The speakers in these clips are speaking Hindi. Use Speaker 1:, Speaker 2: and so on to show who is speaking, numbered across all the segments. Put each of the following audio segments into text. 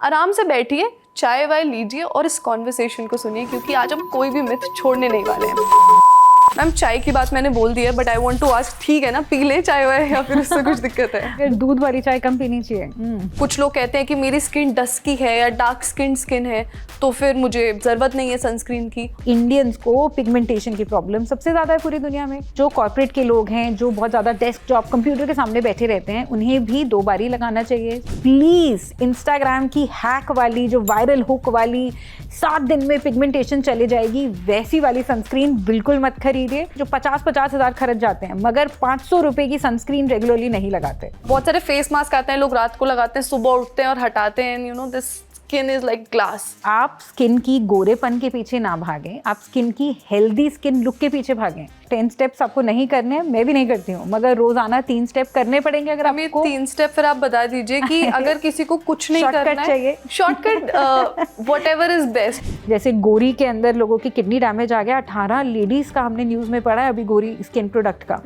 Speaker 1: आराम से बैठिए, चाय वाय लीजिए और इस कॉन्वर्सेशन को सुनिए, क्योंकि आज हम कोई भी मिथ छोड़ने नहीं वाले हैं। मैम, चाय की बात मैंने बोल दी है, but I want to ask, ठीक है ना, पी ले चाय वाय या फिर उससे कुछ दिक्कत है?
Speaker 2: फिर दूध वाली चाय कम पीनी चाहिए।
Speaker 1: कुछ लोग कहते हैं कि मेरी स्किन डस्की है या डार्क स्किन है, तो फिर मुझे ज़रूरत नहीं है सनस्क्रीन की।
Speaker 2: इंडियंस को पिगमेंटेशन की प्रॉब्लम सबसे ज़्यादा है पूरी दुनिया में। जो कॉर्पोरेट के लोग हैं, जो बहुत ज़्यादा डेस्क जॉब कंप्यूटर के सामने बैठे रहते हैं, उन्हें भी 2 बारी लगाना चाहिए। प्लीज़ इंस्टाग्राम की हैक वाली, जो वायरल हुक वाली 7 दिन में पिगमेंटेशन चले जाएगी, वैसी वाली सनस्क्रीन बिल्कुल मत खरीदिए जो 50-50 हज़ार खर्च जाते हैं, मगर 500 रुपए की सनस्क्रीन रेगुलरली नहीं लगाते।
Speaker 1: बहुत सारे फेस मास्क आते हैं, लोग रात को लगाते हैं, सुबह उठते हैं और हटाते हैं। You know, this skin is like glass.
Speaker 2: आप स्किन की गोरेपन के पीछे ना भागें, आप स्किन की हेल्दी स्किन लुक के पीछे भागें। 10 स्टेप्स आपको नहीं करने, मैं भी नहीं करती हूँ, मगर रोजाना 3 स्टेप करने पड़ेंगे। अगर आपको
Speaker 1: 3 स्टेप फिर आप बता दीजिए कि अगर किसी को कुछ नहीं करना है,
Speaker 2: चाहिए,
Speaker 1: शॉर्टकट, व्हाटएवर इज बेस्ट।
Speaker 2: जैसे गोरी के अंदर लोगों की किडनी डैमेज आ गया, 18 लेडीज का हमने न्यूज में पढ़ा है अभी गोरी स्किन प्रोडक्ट का।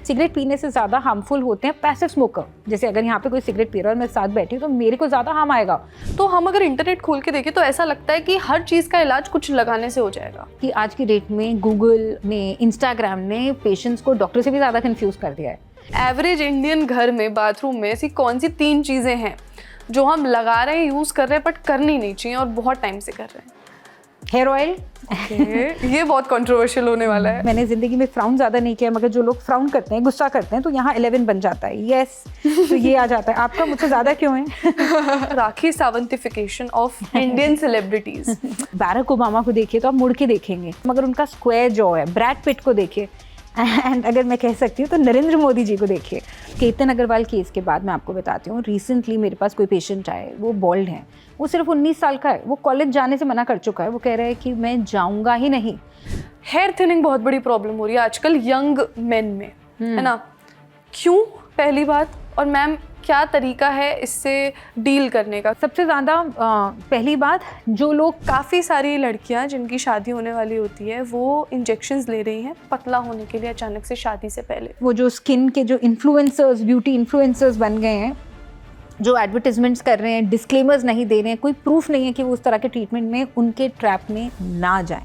Speaker 2: सिगरेट पीने से ज़्यादा हार्मफुल होते हैं पैसिव स्मोकर। जैसे अगर यहाँ पे कोई सिगरेट पी रहा है और मैं साथ बैठी हूँ तो मेरे को ज़्यादा हार्म आएगा।
Speaker 1: तो हम अगर इंटरनेट खोल के देखें तो ऐसा लगता है कि हर चीज़ का इलाज कुछ लगाने से हो जाएगा।
Speaker 2: कि आज की डेट में गूगल ने, इंस्टाग्राम ने पेशेंट्स को डॉक्टर से भी ज़्यादा कंफ्यूज कर दिया है।
Speaker 1: एवरेज इंडियन घर में बाथरूम में ऐसी कौन सी 3 चीज़ें हैं जो हम लगा रहे हैं, यूज़ कर रहे हैं, बट करनी नहीं चाहिए और बहुत टाइम से कर रहे हैं?
Speaker 2: Hair oil.
Speaker 1: ये बहुत कंट्रोवर्शियल होने वाला है।
Speaker 2: मैंने जिंदगी में फ्राउन ज़्यादा नहीं किया, मगर जो लोग फ्राउन करते हैं, गुस्सा करते हैं, तो यहाँ 11 बन जाता है। यस, तो ये आ जाता है। आपका मुझसे ज़्यादा क्यों है?
Speaker 1: Rakhi Sawantification of Indian celebrities.
Speaker 2: Barack Obama को देखिए तो आप मुड़ के देखेंगे, मगर उनका स्क्वायर जॉ है। ब्रैड पिट को देखिए, एंड अगर मैं कह सकती हूँ तो नरेंद्र मोदी जी को देखिए। केतन अग्रवाल केस के बाद मैं आपको बताती हूँ, रिसेंटली मेरे पास कोई पेशेंट आए, वो बॉल्ड हैं, वो सिर्फ 19 साल का है, वो कॉलेज जाने से मना कर चुका है। वो कह रहा है कि मैं जाऊँगा ही नहीं।
Speaker 1: हेयर थिनिंग बहुत बड़ी प्रॉब्लम हो रही है आजकल यंग मेन में, है ना? क्यों, पहली बात, और मैम क्या तरीका है इससे डील करने का?
Speaker 2: सबसे ज़्यादा पहली बात, जो लोग,
Speaker 1: काफ़ी सारी लड़कियां जिनकी शादी होने वाली होती है वो इंजेक्शंस ले रही हैं पतला होने के लिए अचानक से शादी से पहले।
Speaker 2: वो जो स्किन के जो इन्फ्लुएंसर्स, ब्यूटी इन्फ्लुएंसर्स बन गए हैं, जो एडवर्टिजमेंट्स कर रहे हैं, डिस्क्लेमर्स नहीं दे रहे हैं, कोई प्रूफ नहीं है कि वो उस तरह के ट्रीटमेंट में, उनके ट्रैप में ना जाएं।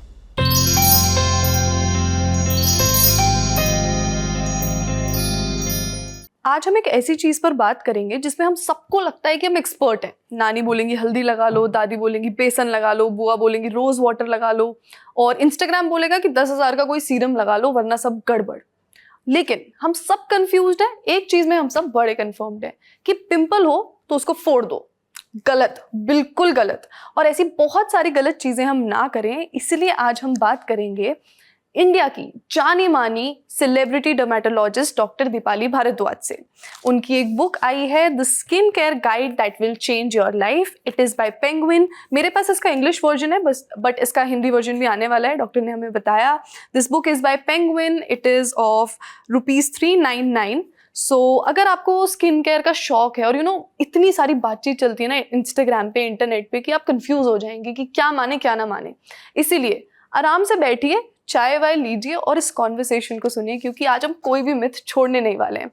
Speaker 1: आज हम एक ऐसी चीज़ पर बात करेंगे जिसमें हम सबको लगता है कि हम एक्सपर्ट हैं। नानी बोलेंगी हल्दी लगा लो, दादी बोलेंगी बेसन लगा लो, बुआ बोलेंगी रोज़ वाटर लगा लो, और इंस्टाग्राम बोलेगा कि 10,000 का कोई सीरम लगा लो वरना सब गड़बड़। लेकिन हम सब कंफ्यूज्ड हैं। एक चीज़ में हम सब बड़े कंफर्म्ड हैं कि पिंपल हो तो उसको फोड़ दो। गलत, बिल्कुल गलत। और ऐसी बहुत सारी गलत चीज़ें हम ना करें, इसलिए आज हम बात करेंगे इंडिया की जानी मानी celebrity dermatologist doctor Deepali Bhardwaj से। उनकी एक बुक आई है, the skin care guide that will change your life. It is by Penguin. मेरे पास इसका इंग्लिश वर्जन है बस, बट इसका हिंदी वर्जन भी आने वाला है, डॉक्टर ने हमें बताया। This book is by penguin. It is of ₹399। सो अगर आपको स्किन केयर का शौक है, और इतनी सारी बातचीत चलती है ना इंस्टाग्राम पे, इंटरनेट पे, कि आप कंफ्यूज हो जाएंगे कि क्या माने क्या ना माने। इसीलिए आराम से बैठिए, चाय वाय लीजिए और इस कॉन्वर्सेशन को सुनिए, क्योंकि आज हम कोई भी मिथ छोड़ने नहीं वाले हैं।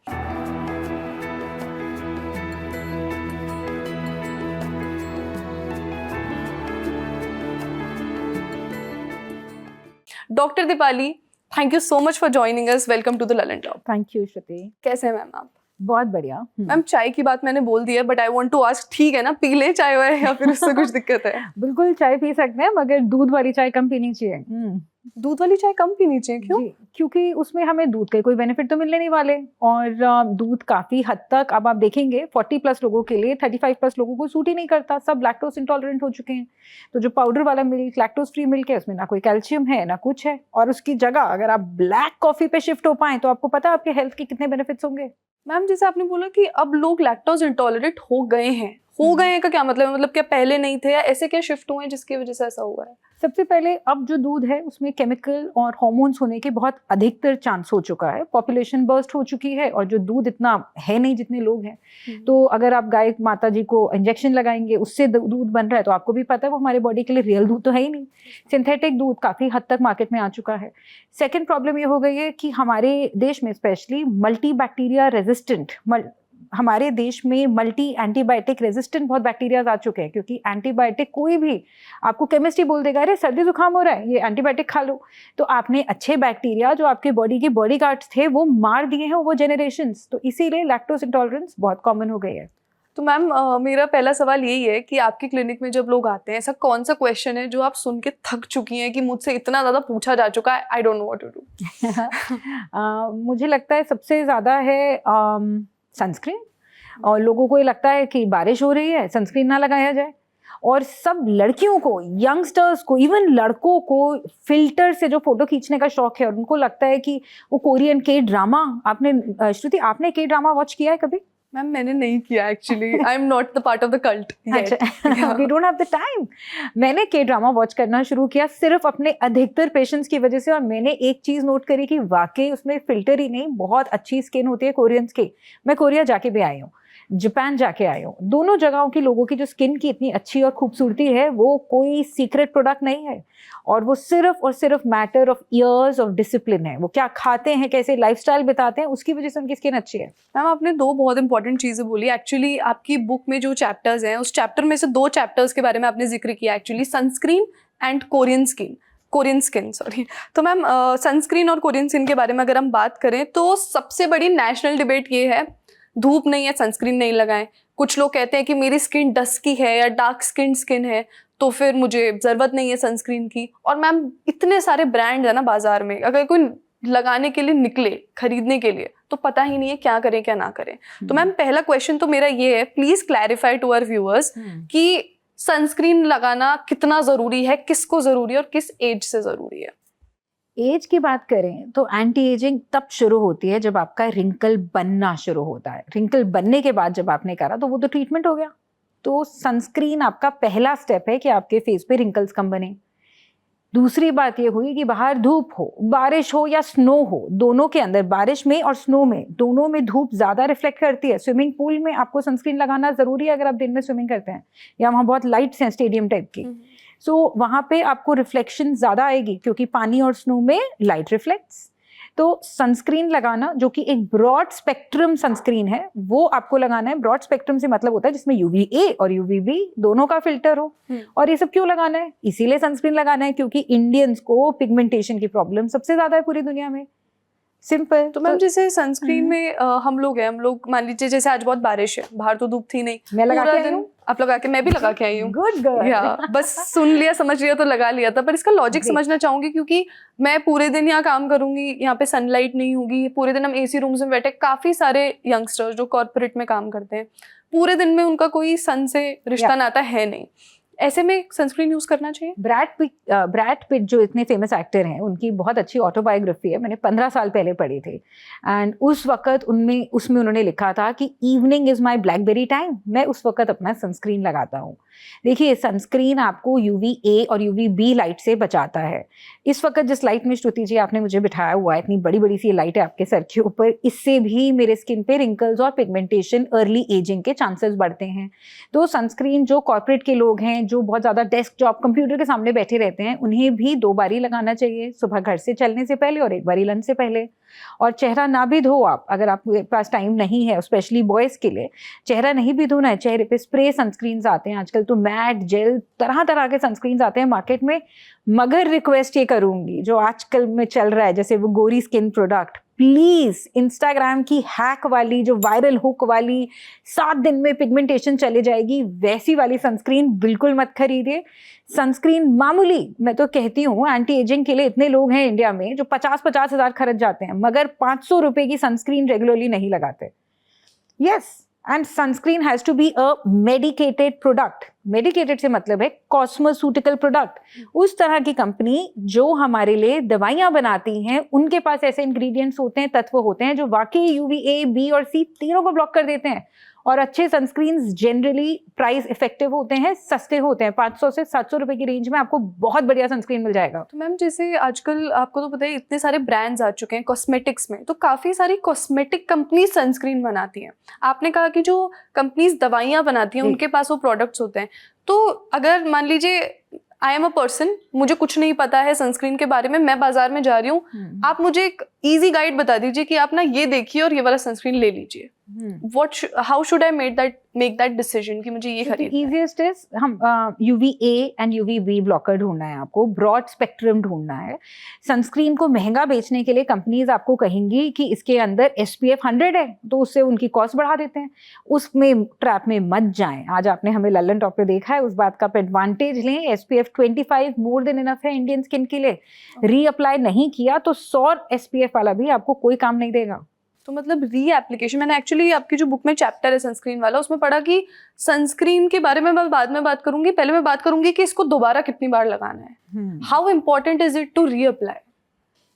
Speaker 1: Doctor Deepali, thank you so much for joining us. Welcome to the Lallan talk.
Speaker 2: Thank you Shruti.
Speaker 1: कैसे हैं मैम आप?
Speaker 2: बहुत बढ़िया।
Speaker 1: मैम, चाय की बात मैंने बोल दी है, but I want to ask, ठीक है ना, पी ले चाय वाय या फिर उससे कुछ दिक्कत है?
Speaker 2: बिल्कुल चाय पी सकते हैं, मगर दूध वाली चाय कम पीनी चाहिए।
Speaker 1: दूध वाली चाय कम पीनी चाहिए, क्यों?
Speaker 2: क्योंकि उसमें हमें दूध के कोई बेनिफिट तो मिलने नहीं वाले, और दूध काफ़ी हद तक, अब आप देखेंगे 40+ लोगों के लिए 35+ लोगों को सूट ही नहीं करता। सब लैक्टोज इंटॉलरेंट हो चुके हैं। तो जो पाउडर वाला मिल्क, लैक्टोज फ्री मिल्क है, उसमें ना कोई कैल्शियम है ना कुछ है, और उसकी जगह अगर आप ब्लैक कॉफ़ी पे शिफ्ट हो पाएँ तो आपको पता है आपके हेल्थ के कितने बेनिफिट्स होंगे।
Speaker 1: मैम, जैसे आपने बोला कि अब लोग लैक्टोज इंटॉलरेंट हो गए हैं, का क्या मतलब है? मतलब क्या पहले नहीं थे, या ऐसे क्या शिफ्ट हुए हैं जिसकी वजह से ऐसा हुआ है?
Speaker 2: सबसे पहले, अब जो दूध है उसमें केमिकल और हार्मोन्स होने के बहुत अधिकतर चांस हो चुका है। पॉपुलेशन बर्स्ट हो चुकी है, और जो दूध इतना है नहीं जितने लोग हैं। तो अगर आप गाय माता जी को इंजेक्शन लगाएंगे, उससे दूध बन रहा है, तो आपको भी पता है वो हमारे बॉडी के लिए रियल दूध तो है ही नहीं। सिंथेटिक दूध काफ़ी हद तक मार्केट में आ चुका है। सेकेंड प्रॉब्लम ये हो गई है कि हमारे देश में स्पेशली मल्टी बैक्टीरिया रेजिस्टेंट हमारे देश में मल्टी एंटीबायोटिक रेजिस्टेंट बहुत बैक्टीरियाज आ चुके हैं, क्योंकि एंटीबायोटिक कोई भी आपको केमिस्ट्री बोल देगा अरे सर्दी जुकाम हो रहा है, ये एंटीबायोटिक खा लो। तो आपने अच्छे बैक्टीरिया जो आपके बॉडी के बॉडी गार्ड्स थे वो मार दिए हैं वो जनरेशंस, तो इसीलिए लैक्टोज इंटॉलरेंस बहुत कॉमन हो गई है।
Speaker 1: तो मैम मेरा पहला सवाल यही है कि आपकी क्लिनिक में जब लोग आते हैं, ऐसा कौन सा क्वेश्चन है जो आप सुन के थक चुकी हैं कि मुझसे इतना ज़्यादा पूछा जा चुका है, I don't know what to do?
Speaker 2: मुझे लगता है सबसे ज़्यादा है सनस्क्रीन, और लोगों को ये लगता है कि बारिश हो रही है सनस्क्रीन ना लगाया जाए, और सब लड़कियों को, यंगस्टर्स को, इवन लड़कों को फिल्टर से जो फोटो खींचने का शौक है, और उनको लगता है कि वो कोरियन के ड्रामा, आपने श्रुति आपने के ड्रामा वॉच किया है कभी?
Speaker 1: मैम मैंने नहीं किया actually, I am not the part of the cult.
Speaker 2: अच्छा, we don't have the time. मैंने के ड्रामा वॉच करना शुरू किया सिर्फ अपने अधिकतर पेशेंट्स की वजह से, और मैंने एक चीज़ नोट करी कि वाकई उसमें फिल्टर ही नहीं, बहुत अच्छी स्किन होती है कोरियंस की। मैं कोरिया जाके भी आई हूँ, जापान जाके आई हूँ, दोनों जगहों की लोगों की जो स्किन की इतनी अच्छी और खूबसूरती है वो कोई सीक्रेट प्रोडक्ट नहीं है, और वो सिर्फ और सिर्फ matter of years of discipline है। वो क्या खाते हैं, कैसे लाइफस्टाइल बिताते हैं, उसकी वजह से उनकी स्किन अच्छी है।
Speaker 1: मैम आपने दो बहुत इंपॉर्टेंट चीज़ें बोली एक्चुअली। आपकी बुक में जो चैप्टर्स हैं उस चैप्टर में से दो चैप्टर्स के बारे में आपने जिक्र किया actually, sunscreen and Korean skin sorry. तो मैम सनस्क्रीन और कोरियन स्किन के बारे में अगर हम बात करें तो सबसे बड़ी नेशनल डिबेट ये है, धूप नहीं है सनस्क्रीन नहीं लगाएं। कुछ लोग कहते हैं कि मेरी स्किन डस्की है या डार्क स्किन है तो फिर मुझे ज़रूरत नहीं है सनस्क्रीन की। और मैम इतने सारे ब्रांड है ना बाजार में, अगर कोई लगाने के लिए निकले, खरीदने के लिए, तो पता ही नहीं है क्या करें क्या ना करें। तो मैम पहला क्वेश्चन तो मेरा ये है, please clarify to our viewers कि सनस्क्रीन लगाना कितना ज़रूरी है, किसको ज़रूरी है और किस एज से ज़रूरी है?
Speaker 2: एज की बात करें तो एंटी एजिंग तब शुरू होती है जब आपका रिंकल बनना शुरू होता है। रिंकल बनने के बाद जब आपने करा तो वो तो ट्रीटमेंट हो गया। तो सनस्क्रीन आपका पहला स्टेप है कि आपके फेस पे रिंकल्स कम बने। दूसरी बात ये हुई कि बाहर धूप हो, बारिश हो या स्नो हो, दोनों के अंदर, बारिश में और स्नो में, दोनों में धूप ज़्यादा रिफ्लेक्ट करती है। स्विमिंग पूल में आपको सनस्क्रीन लगाना ज़रूरी है अगर आप दिन में स्विमिंग करते हैं, या वहाँ बहुत लाइट्स हैं स्टेडियम टाइप की, सो वहाँ पे आपको रिफ्लेक्शन ज़्यादा आएगी क्योंकि पानी और स्नो में लाइट रिफ्लेक्ट्स। तो सनस्क्रीन लगाना, जो कि एक ब्रॉड स्पेक्ट्रम सनस्क्रीन है, वो आपको लगाना है। ब्रॉड स्पेक्ट्रम से मतलब होता है जिसमें UVA और UVB दोनों का फिल्टर हो। और ये सब क्यों लगाना है? इसीलिए सनस्क्रीन लगाना है क्योंकि इंडियंस को पिगमेंटेशन की प्रॉब्लम सबसे ज़्यादा है पूरी दुनिया में। सिंपल।
Speaker 1: तो मैम जैसे सनस्क्रीन में हम लोग मान लीजिए जैसे आज बहुत बारिश है, बाहर तो धूप थी नहीं,
Speaker 2: मैं लगा के आई हूँ,
Speaker 1: आप लगा के, मैं भी लगा के आई हूँ।
Speaker 2: Good girl.
Speaker 1: या बस सुन लिया, समझ लिया तो लगा लिया था, पर इसका लॉजिक समझना चाहूंगी क्योंकि मैं पूरे दिन यहाँ काम करूंगी, यहाँ पे सनलाइट नहीं होगी, पूरे दिन हम AC रूम्स में बैठे, काफी सारे यंगस्टर्स जो कॉर्पोरेट में काम करते हैं, पूरे दिन में उनका कोई सन से रिश्ता नाता है नहीं, ऐसे में सनस्क्रीन यूज करना चाहिए?
Speaker 2: ब्रैड पिट जो इतने फेमस एक्टर हैं, उनकी बहुत अच्छी ऑटोबायोग्राफी है, मैंने 15 साल पहले पढ़ी थी। एंड उस वक्त उसमें उन्होंने लिखा था कि evening is my blackberry time, मैं उस वक्त अपना सनस्क्रीन लगाता हूँ। देखिए, सनस्क्रीन आपको UVA और UVB लाइट से बचाता है। इस वक्त जिस लाइट में श्रुति जी आपने मुझे बिठाया हुआ है, इतनी बड़ी बड़ी सी लाइट है आपके सर के ऊपर, इससे भी मेरे स्किन पे रिंकल्स और पिगमेंटेशन, अर्ली एजिंग के चांसेस बढ़ते हैं। तो सनस्क्रीन जो कॉर्पोरेट के लोग हैं, जो बहुत ज़्यादा डेस्क जॉब कंप्यूटर के सामने बैठे रहते हैं, उन्हें भी 2 बारी लगाना चाहिए, सुबह घर से चलने से पहले और एक बारी लंच से पहले। और चेहरा ना भी धो आप, अगर आपके पास टाइम नहीं है, स्पेशली बॉयज़ के लिए चेहरा नहीं भी धोना है, चेहरे पे स्प्रे सनस्क्रीन्स आते हैं आजकल, तो मैट, जेल, तरह तरह के सनस्क्रीन्स आते हैं मार्केट में। मगर रिक्वेस्ट ये करूंगी, जो आजकल में चल रहा है जैसे वो गोरी स्किन प्रोडक्ट, प्लीज इंस्टाग्राम की हैक वाली, जो वायरल हुक वाली 7 दिन में पिगमेंटेशन चले जाएगी, वैसी वाली सनस्क्रीन बिल्कुल मत खरीदिए। सनस्क्रीन मामूली, मैं तो कहती हूँ, एंटी एजिंग के लिए इतने लोग हैं इंडिया में जो 50-50 हज़ार खर्च जाते हैं, मगर 500 रुपए की सनस्क्रीन रेगुलरली नहीं लगाते। Yes, and sunscreen has to be a medicated product. Medicated से मतलब है कॉस्मेस्यूटिकल प्रोडक्ट। उस तरह की कंपनी जो हमारे लिए दवाइयां बनाती हैं, उनके पास ऐसे इंग्रेडिएंट्स होते हैं, तत्व होते हैं जो वाकई UVA, B और C तीनों को ब्लॉक कर देते हैं। और अच्छे सनस्क्रीन्स जनरली प्राइस इफेक्टिव होते हैं, सस्ते होते हैं, 500 से 700 रुपए की रेंज में आपको बहुत बढ़िया सनस्क्रीन मिल जाएगा।
Speaker 1: तो मैम जैसे आजकल आपको तो पता है इतने सारे ब्रांड्स आ चुके हैं कॉस्मेटिक्स में, तो काफ़ी सारी कॉस्मेटिक कंपनी सनस्क्रीन बनाती हैं। आपने कहा कि जो कंपनीज दवाइयाँ बनाती हैं उनके पास वो प्रोडक्ट्स होते हैं, तो अगर मान लीजिए आई एम अ पर्सन, मुझे कुछ नहीं पता है सनस्क्रीन के बारे में, मैं बाजार में जा रही हूँ, आप मुझे एक ईजी गाइड बता दीजिए कि आप ना ये देखिए और ये वाला सनस्क्रीन ले लीजिए। how should I make that decision कि मुझे ये खरीदना है?
Speaker 2: इजीएस्ट इज हम UVA एंड UVB ब्लॉकर ढूंढना है आपको, ब्रॉड स्पेक्ट्रम ढूंढना है। सनस्क्रीन को महंगा बेचने के लिए कंपनीज आपको कहेंगी कि इसके अंदर SPF 100 है, तो उससे उनकी कॉस्ट बढ़ा देते हैं। उसमें ट्रैप में मत जाएं। आज आपने हमें लल्लन टॉप पे देखा है, उस बात का एडवांटेज लें। SPF 25 मोर देन इनफ है इंडियन स्किन के लिए। रीअप्लाई नहीं किया तो 100 SPF वाला भी आपको कोई काम नहीं देगा।
Speaker 1: तो मतलब री एप्लीकेशन, मैंने एक्चुअली आपकी जो बुक में चैप्टर है सनस्क्रीन वाला, उसमें पढ़ा कि सनस्क्रीन के बारे में मैं बाद में बात करूंगी, पहले मैं बात करूंगी कि इसको दोबारा कितनी बार लगाना है। How important is it to reapply?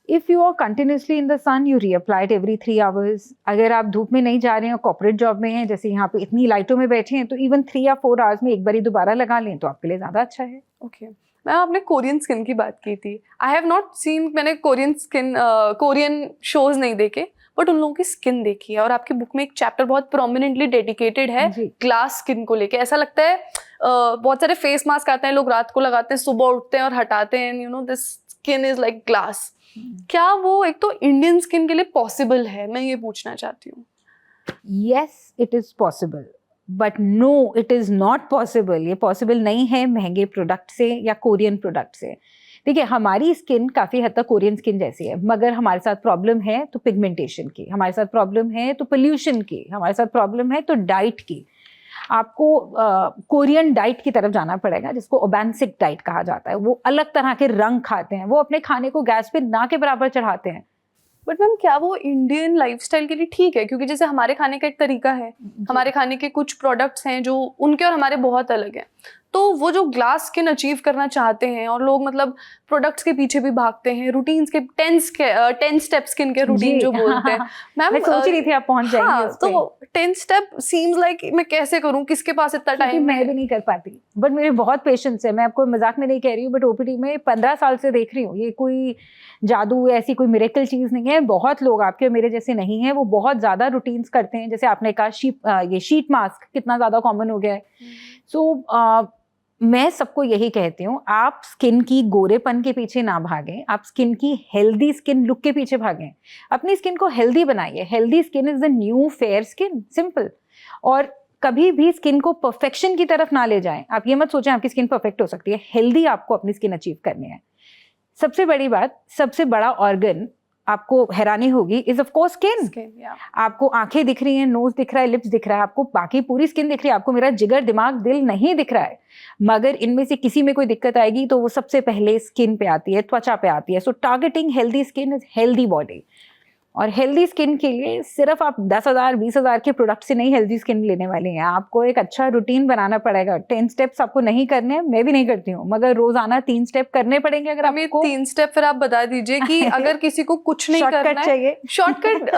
Speaker 2: If you are continuously in the sun, you reapply it every 3 hours. अगर आप धूप में नहीं जा रहे हैं, कॉर्पोरेट जॉब में हैं, जैसे यहाँ पे इतनी लाइटों में बैठे हैं, तो इवन 3 या 4 आवर्स में एक बार दोबारा लगा लें तो आपके लिए ज्यादा अच्छा है।
Speaker 1: ओके मैम, आपने कोरियन स्किन की बात की थी। आई हैव नॉट सीन, मैंने कोरियन शोज नहीं देखे, बट उन लोगों की स्किन देखी है। और आपकी बुक में एक चैप्टर बहुत प्रोमिनेंटली डेडिकेटेड है ग्लास स्किन को लेके। ऐसा लगता है बहुत सारे फेस मास्क आते हैं, लोग रात को लगाते हैं, सुबह उठते हैं और हटाते हैं, you know this skin is like glass. क्या वो एक तो इंडियन स्किन के लिए पॉसिबल है? मैं ये पूछना चाहती हूँ।
Speaker 2: Yes, it is possible, but no, it is not possible. ये पॉसिबल नहीं है महंगे प्रोडक्ट से या कोरियन प्रोडक्ट से। देखिए, हमारी स्किन काफ़ी हद तक कोरियन स्किन जैसी है, मगर हमारे साथ प्रॉब्लम है तो पिगमेंटेशन की, हमारे साथ प्रॉब्लम है तो पोल्यूशन की, हमारे साथ प्रॉब्लम है तो डाइट की। आपको कोरियन डाइट की तरफ जाना पड़ेगा, जिसको ओबेंसिक डाइट कहा जाता है। वो अलग तरह के रंग खाते हैं, वो अपने खाने को गैस पे ना के बराबर चढ़ाते हैं।
Speaker 1: बट मैम, क्या वो इंडियन लाइफस्टाइल के लिए ठीक है? क्योंकि जैसे हमारे खाने का एक तरीका है, हमारे खाने के कुछ प्रोडक्ट्स हैं जो उनके और हमारे बहुत अलग हैं। तो वो जो ग्लास स्किन अचीव करना चाहते हैं, और लोग मतलब प्रोडक्ट्स के पीछे भी भागते हैं, रूटीन्स के 10 स्टेप स्किन के रूटीन जो बोलते हैं। मैम,
Speaker 2: मैं सोच रही थी आप पहुंच जाएंगे।
Speaker 1: हाँ, तो 10 स्टेप सीम्स लाइक मैं कैसे करूं, किसके पास इतना टाइम?
Speaker 2: मैं भी नहीं कर पाती, बट मेरे बहुत पेशेंस है। मैं आपको मजाक में नहीं कह रही हूँ, बट OPD में 15 साल से देख रही हूँ। ये कोई जादू, ऐसी कोई मिरेकल चीज नहीं है। बहुत लोग आपके मेरे जैसे नहीं है, वो बहुत ज्यादा रूटीन्स करते हैं। जैसे आपने कहा ये शीट मास्क कितना ज्यादा कॉमन हो गया है। सो मैं सबको यही कहती हूँ, आप स्किन की गोरेपन के पीछे ना भागें, आप स्किन की हेल्दी स्किन लुक के पीछे भागें। अपनी स्किन को हेल्दी बनाइए। Healthy skin is the new fair skin, simple. और कभी भी स्किन को परफेक्शन की तरफ ना ले जाएं। आप ये मत सोचें आपकी स्किन परफेक्ट हो सकती है। हेल्दी आपको अपनी स्किन अचीव करनी है। सबसे बड़ी बात, सबसे बड़ा ऑर्गन, आपको हैरानी होगी, इज ऑफ कोर्स स्किन। आपको आंखें दिख रही हैं, नोज दिख रहा है, लिप्स दिख रहा है, आपको बाकी पूरी स्किन दिख रही है। आपको मेरा जिगर, दिमाग, दिल नहीं दिख रहा है। मगर इनमें से किसी में कोई दिक्कत आएगी तो वो सबसे पहले स्किन पे आती है, त्वचा पे आती है। So targeting healthy skin is healthy body. और हेल्दी स्किन के लिए सिर्फ आप 10,000 20,000 के प्रोडक्ट से नहीं हेल्दी स्किन लेने वाली हैं। आपको एक अच्छा रूटीन बनाना पड़ेगा। 10 स्टेप्स आपको नहीं करने हैं, मैं भी नहीं करती हूँ, मगर रोजाना 3 स्टेप करने पड़ेंगे। अगर आपको
Speaker 1: 3 स्टेप फिर आप बता दीजिए कि अगर किसी को कुछ नहीं करना
Speaker 2: चाहिए,
Speaker 1: shortcut,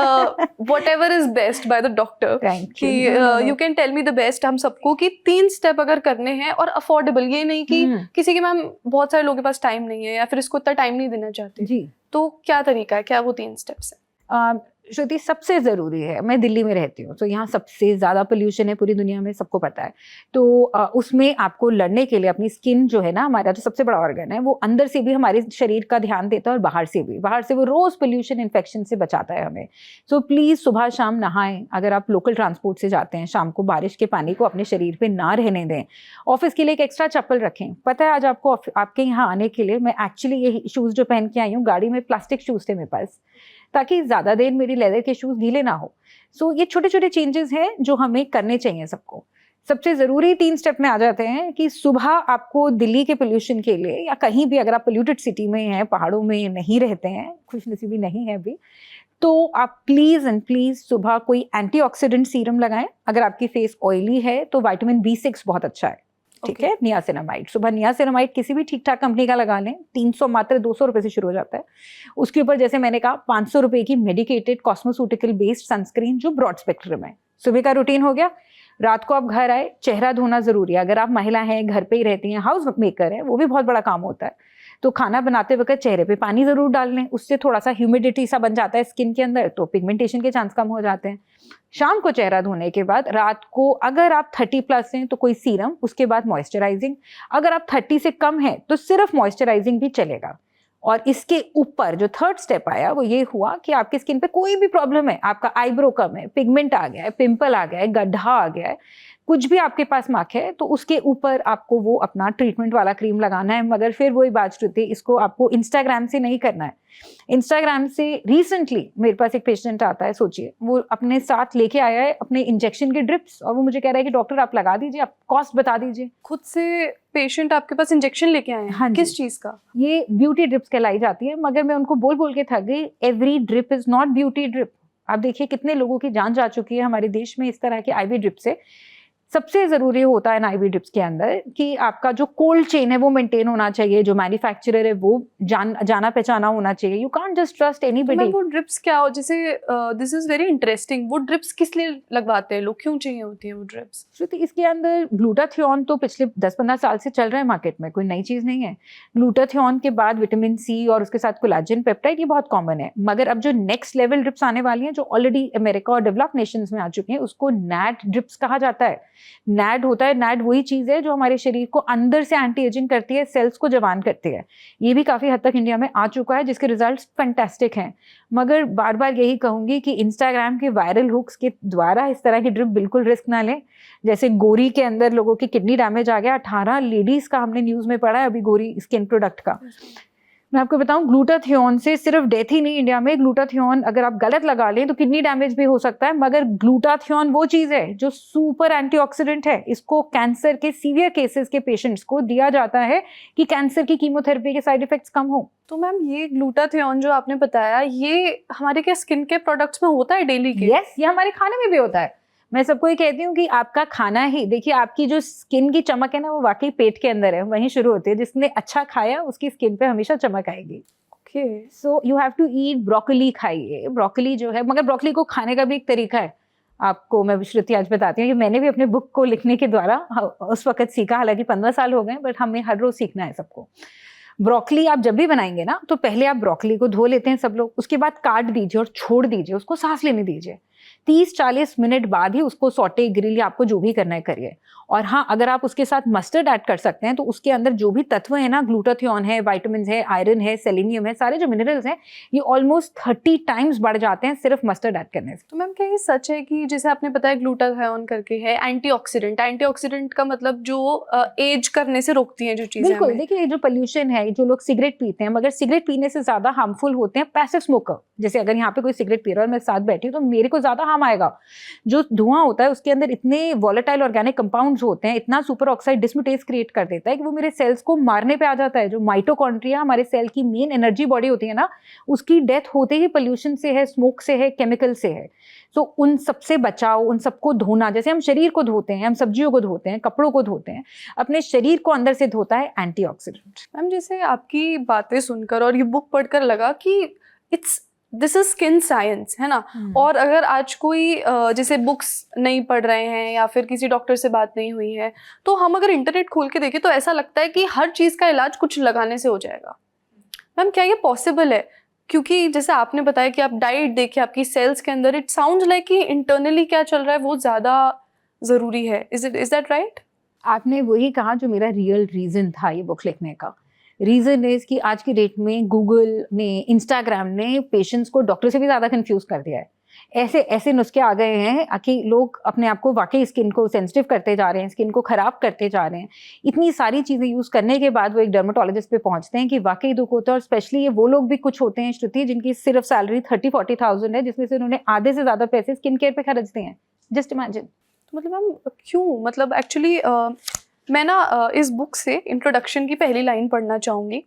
Speaker 1: whatever is best by the doctor, कि you can tell me the best हम सबको, कि 3 स्टेप अगर करने हैं और अफोर्डेबल, ये नहीं कि किसी के, मैम बहुत सारे लोगों के पास टाइम नहीं है या फिर इसको इतना टाइम नहीं देना चाहते जी, तो क्या तरीका है, क्या वो 3 स्टेप्स है?
Speaker 2: श्रुति, सबसे ज़रूरी है, मैं दिल्ली में रहती हूँ तो यहाँ सबसे ज़्यादा पोल्यूशन है पूरी दुनिया में, सबको पता है। तो उसमें आपको लड़ने के लिए अपनी स्किन जो है ना, हमारा जो सबसे बड़ा ऑर्गन है, वो अंदर से भी हमारे शरीर का ध्यान देता है और बाहर से भी। बाहर से वो रोज़ पोल्यूशन इन्फेक्शन से बचाता है हमें। सो प्लीज़ सुबह शाम नहाएं। अगर आप लोकल ट्रांसपोर्ट से जाते हैं, शाम को बारिश के पानी को अपने शरीर पर ना रहने दें। ऑफिस के लिए एक एक्स्ट्रा चप्पल रखें। पता है आज आपको आपके यहाँ आने के लिए मैं एक्चुअली ये शूज़ जो पहन के आई हूँ, गाड़ी में प्लास्टिक शूज़ थे मेरे पास, ताकि ज़्यादा देर मेरी लेदर के शूज़ गीले ना हो। सो ये छोटे छोटे चेंजेस हैं जो हमें करने चाहिए सबको। सबसे ज़रूरी 3 स्टेप में आ जाते हैं कि सुबह आपको दिल्ली के पोल्यूशन के लिए, या कहीं भी अगर आप पोल्यूटेड सिटी में हैं, पहाड़ों में नहीं रहते हैं, खुशनसीबी नहीं है अभी, तो आप प्लीज़ एंड प्लीज़ सुबह कोई एंटीऑक्सीडेंट सीरम लगाएं। अगर आपकी फेस ऑयली है तो विटामिन B6 बहुत अच्छा है, ठीक है। नियासिनामाइड, सुबह नियासिनामाइड किसी भी ठीक ठाक कंपनी का लगा लें। 300 मात्र 200 रुपये से शुरू हो जाता है। उसके ऊपर जैसे मैंने कहा 500 रुपये की मेडिकेटेड कॉस्मोस्यूटिकल बेस्ड सनस्क्रीन जो ब्रॉड स्पेक्ट्रम है। सुबह का रूटीन हो गया। रात को आप घर आए, चेहरा धोना जरूरी है। अगर आप महिला हैं, घर पे ही रहती हैं, हाउस मेकर है, वो भी बहुत बड़ा काम होता है। तो खाना बनाते वक्त चेहरे पे पानी जरूर डाल लें, उससे थोड़ा सा ह्यूमिडिटी सा बन जाता है स्किन के अंदर, तो पिगमेंटेशन के चांस कम हो जाते हैं। शाम को चेहरा धोने के बाद रात को अगर आप 30+ हैं तो कोई सीरम, उसके बाद मॉइस्चराइजिंग। अगर आप 30 से कम हैं तो सिर्फ मॉइस्चराइजिंग भी चलेगा। और इसके ऊपर जो थर्ड स्टेप आया वो ये हुआ कि आपकी स्किन पे कोई भी प्रॉब्लम है, आपका आईब्रो कम है, पिगमेंट आ गया है, पिंपल आ गया है, गड्ढा आ गया है, कुछ भी आपके पास मार्क है, तो उसके ऊपर आपको वो अपना ट्रीटमेंट वाला क्रीम लगाना है। मगर फिर वही बात श्रुति, इसको आपको इंस्टाग्राम से नहीं करना है। इंस्टाग्राम से रिसेंटली मेरे पास एक पेशेंट आता है, सोचिए, वो अपने साथ लेके आया है अपने इंजेक्शन के ड्रिप्स, और वो मुझे कह रहा है कि डॉक्टर आप लगा दीजिए, आप कॉस्ट बता दीजिए।
Speaker 1: खुद से पेशेंट आपके पास इंजेक्शन लेके आए हैं?
Speaker 2: हाँ जी।
Speaker 1: किस चीज का?
Speaker 2: ये ब्यूटी ड्रिप्स कहलाई जाती है, मगर मैं उनको बोल बोल के थक गई, every drip is not beauty drip. आप देखिए कितने लोगों की जान जा चुकी है हमारे देश में इस तरह के आईवी ड्रिप से। सबसे ज़रूरी होता है आईवी ड्रिप्स के अंदर कि आपका जो कोल्ड चेन है वो मेंटेन होना चाहिए, जो मैन्युफैक्चरर है वो जाना पहचाना होना चाहिए। You can't just trust anybody.
Speaker 1: वो ड्रिप्स क्या हो, जैसे दिस इज वेरी इंटरेस्टिंग, वो ड्रिप्स किस लिए लगवाते हैं लोग, क्यों चाहिए होती है वो ड्रिप्स?
Speaker 2: श्रुति, इसके अंदर ग्लूटाथियोन तो पिछले 10-15 साल से चल रहा है मार्केट में, कोई नई चीज़ नहीं है। ग्लूटाथियोन के बाद विटामिन सी और उसके साथ कोलाजन पेप्टाइड, ये बहुत कॉमन है। मगर अब जो नेक्स्ट लेवल ड्रिप्स आने वाली हैं, जो ऑलरेडी अमेरिका और डेवलप नेशंस में आ चुकी हैं, उसको नैड ड्रिप्स कहा जाता है। नैड होता है, नैड वही चीज़ है जो हमारे शरीर को अंदर से एंटी एजिंग करती है, सेल्स को जवान करती है। ये भी काफ़ी हद तक इंडिया में आ चुका है, जिसके रिजल्ट्स फैंटास्टिक हैं। मगर बार बार यही कहूँगी कि इंस्टाग्राम के वायरल हुक्स के द्वारा इस तरह की ड्रिप बिल्कुल रिस्क ना लें। जैसे गोरी के अंदर लोगों की किडनी डैमेज आ गया, 18 लेडीज़ का हमने न्यूज़ में पढ़ा है अभी, गोरी स्किन प्रोडक्ट का। मैं आपको बताऊं, ग्लूटाथियोन से सिर्फ डेथ ही नहीं इंडिया में, ग्लूटाथियोन अगर आप गलत लगा लें तो किडनी डैमेज भी हो सकता है। मगर ग्लूटाथियोन वो चीज़ है जो सुपर एंटीऑक्सीडेंट है। इसको कैंसर के सीवियर केसेस के पेशेंट्स को दिया जाता है कि कैंसर की कीमोथेरेपी के साइड इफेक्ट्स कम हो।
Speaker 1: तो मैम ये ग्लूटाथियोन जो आपने बताया, ये हमारे क्या स्किन के प्रोडक्ट्स में होता है डेली के?
Speaker 2: यस, ये हमारे खाने में भी होता है। मैं सबको ये कहती हूँ कि आपका खाना ही, देखिए आपकी जो स्किन की चमक है ना, वो वाकई पेट के अंदर है, वहीं शुरू होती है। जिसने अच्छा खाया उसकी स्किन पे हमेशा चमक आएगी।
Speaker 1: Okay,
Speaker 2: so you have to eat broccoli. खाइए ब्रोकली जो है, मगर ब्रोकली को खाने का भी एक तरीका है। आपको मैं श्रुति आज बताती हूँ कि मैंने भी अपने बुक को लिखने के द्वारा उस वक्त सीखा, हालांकि 15 साल हो गए, बट हमें हर रोज सीखना है सबको। ब्रोकली आप जब भी बनाएंगे ना, तो पहले आप ब्रोकली को धो लेते हैं सब लोग, उसके बाद काट दीजिए और छोड़ दीजिए, उसको सांस लेने दीजिए। 30-40 मिनट बाद ही उसको सॉटे, ग्रिल या आपको जो भी करना है करिए। और हाँ, अगर आप उसके साथ मस्टर्ड ऐड कर सकते हैं तो उसके अंदर जो भी तत्व है ना, ग्लूटाथियोन है, विटामिन है, आयरन है, सेलेनियम है, सारे जो मिनरल्स हैं, ये ऑलमोस्ट 30 टाइम्स बढ़ जाते हैं सिर्फ मस्टर्ड ऐड करने से।
Speaker 1: तो मैम क्या ये सच है कि जैसे आपने बताया ग्लूटाथियोन करके है एंटीऑक्सीडेंट, एंटीऑक्सीडेंट का मतलब जो एज करने से रोकती हैं जो चीजें?
Speaker 2: बिल्कुल, देखिए जो पोल्यूशन है, जो लोग सिगरेट पीते हैं, मगर सिगरेट पीने से ज्यादा हार्मफुल होते हैं पैसिव स्मोकर। जैसे अगर यहाँ पे कोई सिगरेट पी रहा है और मैं साथ बैठी हूँ तो मेरे को ज्यादा हार्म आएगा। जो धुआं होता है उसके अंदर इतने वॉलेटाइल ऑर्गेनिक कंपाउंड्स होते हैं, इतना सुपर ऑक्साइड डिस्मुटेज क्रिएट कर देता है कि वो मेरे सेल्स को मारने पे आ जाता है। जो माइटोकॉन्ड्रिया हमारे सेल की मेन एनर्जी बॉडी होती है ना, उसकी डेथ होते ही पोल्यूशन से है, स्मोक से है, केमिकल से है। तो उन सबसे बचाओ, उन सबको धोना। जैसे हम शरीर को धोते हैं, हम सब्जियों को धोते हैं, कपड़ों को धोते हैं, अपने शरीर को अंदर से धोता है एंटीऑक्सीडेंट।
Speaker 1: मैम जैसे आपकी बातें सुनकर और ये बुक पढ़कर लगा कि दिस इज स्किन साइंस, है ना। और अगर आज कोई जैसे बुक्स नहीं पढ़ रहे हैं या फिर किसी डॉक्टर से बात नहीं हुई है, तो हम अगर इंटरनेट खोल के देखें तो ऐसा लगता है कि हर चीज़ का इलाज कुछ लगाने से हो जाएगा। मैम क्या ये पॉसिबल है? क्योंकि जैसे आपने बताया कि आप डाइट देखिए आपकी सेल्स के अंदर, इट साउंड्स लाइक कि इंटरनली क्या चल रहा है वो ज़्यादा ज़रूरी है। Is that right?
Speaker 2: आपने वही कहा जो मेरा रियल रीज़न था ये बुक लिखने का। रीज़न इज़ कि आज की डेट में गूगल ने, इंस्टाग्राम ने पेशेंट्स को डॉक्टर से भी ज़्यादा कंफ्यूज कर दिया है। ऐसे ऐसे नुस्खे आ गए हैं कि लोग अपने आप को वाकई स्किन को सेंसिटिव करते जा रहे हैं, स्किन को ख़राब करते जा रहे हैं। इतनी सारी चीज़ें यूज़ करने के बाद वो एक डर्मेटोलॉजिस्ट पे पहुंचते हैं कि वाकई दुख होता है। और स्पेशली ये वो लोग भी कुछ होते हैं श्रुति, जिनकी सिर्फ सैलरी 30-40,000 है, जिसमें से उन्होंने आधे से ज़्यादा पैसे स्किन केयर पे खर्चते हैं। Just imagine.
Speaker 1: तो मतलब मैम क्यों, मतलब एक्चुअली मैं ना इस बुक से इंट्रोडक्शन की पहली लाइन पढ़ना चाहूँगी।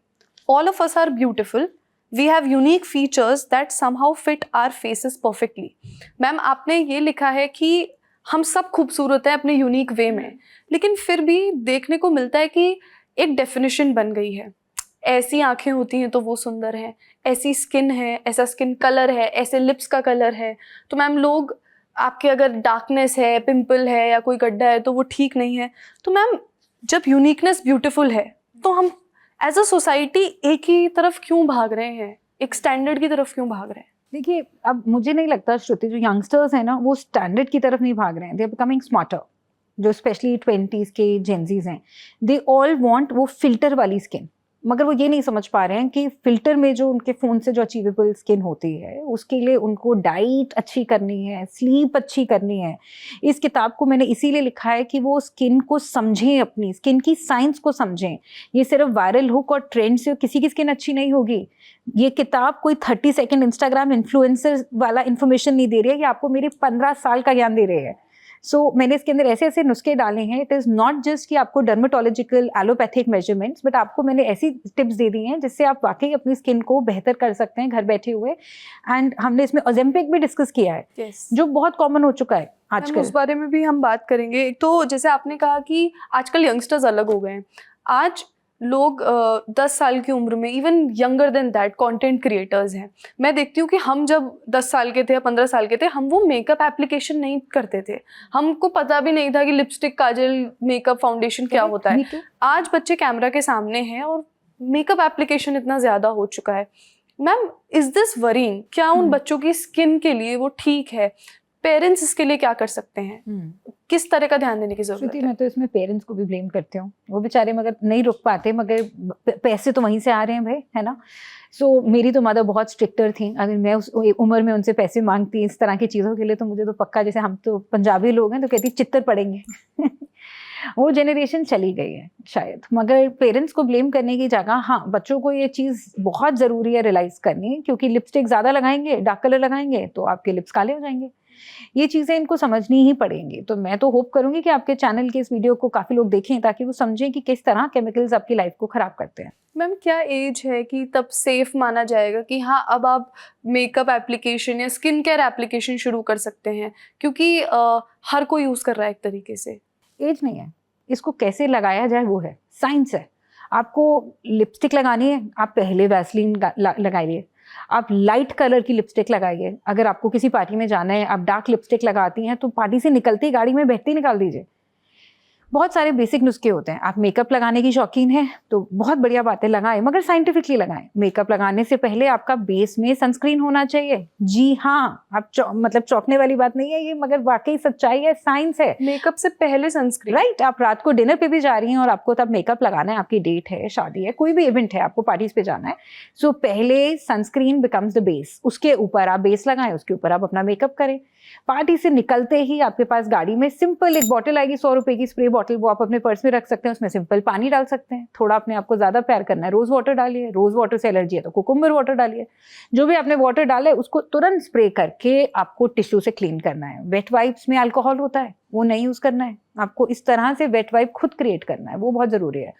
Speaker 1: All of us are beautiful, we have unique features that somehow fit our faces perfectly. Ma'am आपने ये लिखा है कि हम सब खूबसूरत हैं अपने यूनिक वे में, लेकिन फिर भी देखने को मिलता है कि एक डेफिनेशन बन गई है। ऐसी आंखें होती हैं तो वो सुंदर हैं, ऐसी स्किन है, ऐसा स्किन कलर है, ऐसे लिप्स का कलर है। तो मैम लोग आपके अगर डार्कनेस है, पिंपल है या कोई गड्ढा है तो वो ठीक नहीं है। तो मैम जब यूनिकनेस ब्यूटीफुल है तो हम एज अ सोसाइटी एक ही तरफ क्यों भाग रहे हैं, एक स्टैंडर्ड की तरफ क्यों भाग रहे हैं?
Speaker 2: देखिए, अब मुझे नहीं लगता श्रुति, जो यंगस्टर्स हैं ना वो स्टैंडर्ड की तरफ नहीं भाग रहे हैं, दे आर बिकमिंग स्मार्टर। जो स्पेशली 20s के जेंजीज हैं, दे ऑल वांट वो फिल्टर वाली स्किन। मगर वो ये नहीं समझ पा रहे हैं कि फिल्टर में जो उनके फ़ोन से जो अचीवेबल स्किन होती है उसके लिए उनको डाइट अच्छी करनी है, स्लीप अच्छी करनी है। इस किताब को मैंने इसीलिए लिखा है कि वो स्किन को समझें, अपनी स्किन की साइंस को समझें। ये सिर्फ वायरल हुक और ट्रेंड से किसी की स्किन अच्छी नहीं होगी। ये किताब कोई 30 सेकेंड इंस्टाग्राम इन्फ्लुएंसर वाला इन्फॉर्मेशन नहीं दे रही है, ये आपको मेरे 15 साल का ज्ञान दे रही है। मैंने इसके अंदर ऐसे ऐसे नुस्खे डाले हैं। इट इज़ नॉट जस्ट कि आपको डर्मेटोलॉजिकल एलोपैथिक मेजरमेंट्स, बट आपको मैंने ऐसी टिप्स दे दी हैं जिससे आप वाकई अपनी स्किन को बेहतर कर सकते हैं घर बैठे हुए। एंड हमने इसमें ओजेम्पिक भी डिस्कस किया है, जो बहुत कॉमन हो चुका है आजकल।
Speaker 1: उस बारे में भी हम बात करेंगे। एक तो जैसे आपने कहा कि आजकल यंगस्टर्स अलग हो गए हैं। आज लोग 10 साल की उम्र में, even younger than that, content creators हैं। मैं देखती हूँ कि हम जब 10 साल के थे या 15 साल के थे, हम वो मेकअप एप्लीकेशन नहीं करते थे। हमको पता भी नहीं था कि लिपस्टिक, काजल, मेकअप, फाउंडेशन क्या होता है। आज बच्चे कैमरा के सामने हैं और मेकअप एप्लीकेशन इतना ज़्यादा हो चुका है। Ma'am, is this worrying? क्या उन बच्चों की स्किन के लिए वो ठीक है? पेरेंट्स इसके लिए क्या कर सकते हैं? किस तरह का ध्यान देने की जरूरत है?
Speaker 2: मैं तो इसमें पेरेंट्स को भी ब्लेम करती हूँ। वो बेचारे मगर नहीं रुक पाते, मगर पैसे तो वहीं से आ रहे हैं भाई, है ना। मेरी तो मदर बहुत स्ट्रिक्टर थी। अगर मैं उस उम्र में उनसे पैसे मांगती इस तरह की चीज़ों के लिए, तो मुझे तो पक्का, जैसे हम तो पंजाबी लोग हैं तो कहती चित्तर पड़ेंगे। वो जनरेशन चली गई है शायद। मगर पेरेंट्स को ब्लेम करने की जगह हाँ, बच्चों को ये चीज़ बहुत ज़रूरी है रियलाइज़ करनी, क्योंकि लिपस्टिक ज़्यादा लगाएंगे, डार्क कलर लगाएंगे तो आपके लिप्स काले हो जाएंगे। ये चीज़ें इनको समझनी ही पड़ेंगी। तो मैं तो होप करूंगी कि आपके चैनल के इस वीडियो को काफ़ी लोग देखें, ताकि वो समझें कि किस तरह केमिकल्स आपकी लाइफ को ख़राब करते हैं।
Speaker 1: मैम, क्या एज है कि तब सेफ माना जाएगा कि हाँ, अब आप मेकअप एप्लीकेशन या स्किन केयर एप्लीकेशन शुरू कर सकते हैं? क्योंकि हर कोई यूज़ कर रहा है एक तरीके से।
Speaker 2: एज नहीं है, इसको कैसे लगाया जाए वो है, साइंस है। आपको लिपस्टिक लगानी है, आप पहले वैसलीन लगाइए। आप लाइट कलर की लिपस्टिक लगाइए। अगर आपको किसी पार्टी में जाना है, आप डार्क लिपस्टिक लगाती हैं, तो पार्टी से निकलती ही गाड़ी में बैठते ही निकाल दीजिए। बहुत सारे बेसिक नुस्खे होते हैं। आप मेकअप लगाने की शौकीन हैं तो बहुत बढ़िया बातें लगाएं, मगर साइंटिफिकली लगाएं। मेकअप लगाने से पहले आपका बेस में सनस्क्रीन होना चाहिए। जी हाँ, आप मतलब चौंकने वाली बात नहीं है ये, मगर वाकई सच्चाई है, साइंस है।
Speaker 1: मेकअप से पहले सनस्क्रीन,
Speaker 2: राइट। आप रात को डिनर पे भी जा रही हैं और आपको तब मेकअप लगाना है, आपकी डेट है, शादी है, कोई भी इवेंट है, आपको पार्टीज पे जाना है। पहले सनस्क्रीन बिकम्स द बेस। उसके ऊपर आप बेस लगाएं, उसके ऊपर आप अपना मेकअप करें। पार्टी से निकलते ही आपके पास गाड़ी में सिंपल एक बॉटल आएगी, 100 रुपए की स्प्रे बॉटल, वो आप अपने पर्स में रख सकते हैं। उसमें सिंपल पानी डाल सकते हैं। थोड़ा अपने आपको ज्यादा प्यार करना है, रोज वाटर डालिए। रोज वाटर से एलर्जी है तो कुकुम्बर वाटर डालिए। जो भी आपने वाटर डाला है उसको तुरंत स्प्रे करके आपको टिश्यू से क्लीन करना है। वेट वाइप्स में अल्कोहल होता है, वो नहीं यूज करना है आपको। इस तरह से वेट वाइप खुद क्रिएट करना है, वो बहुत जरूरी है।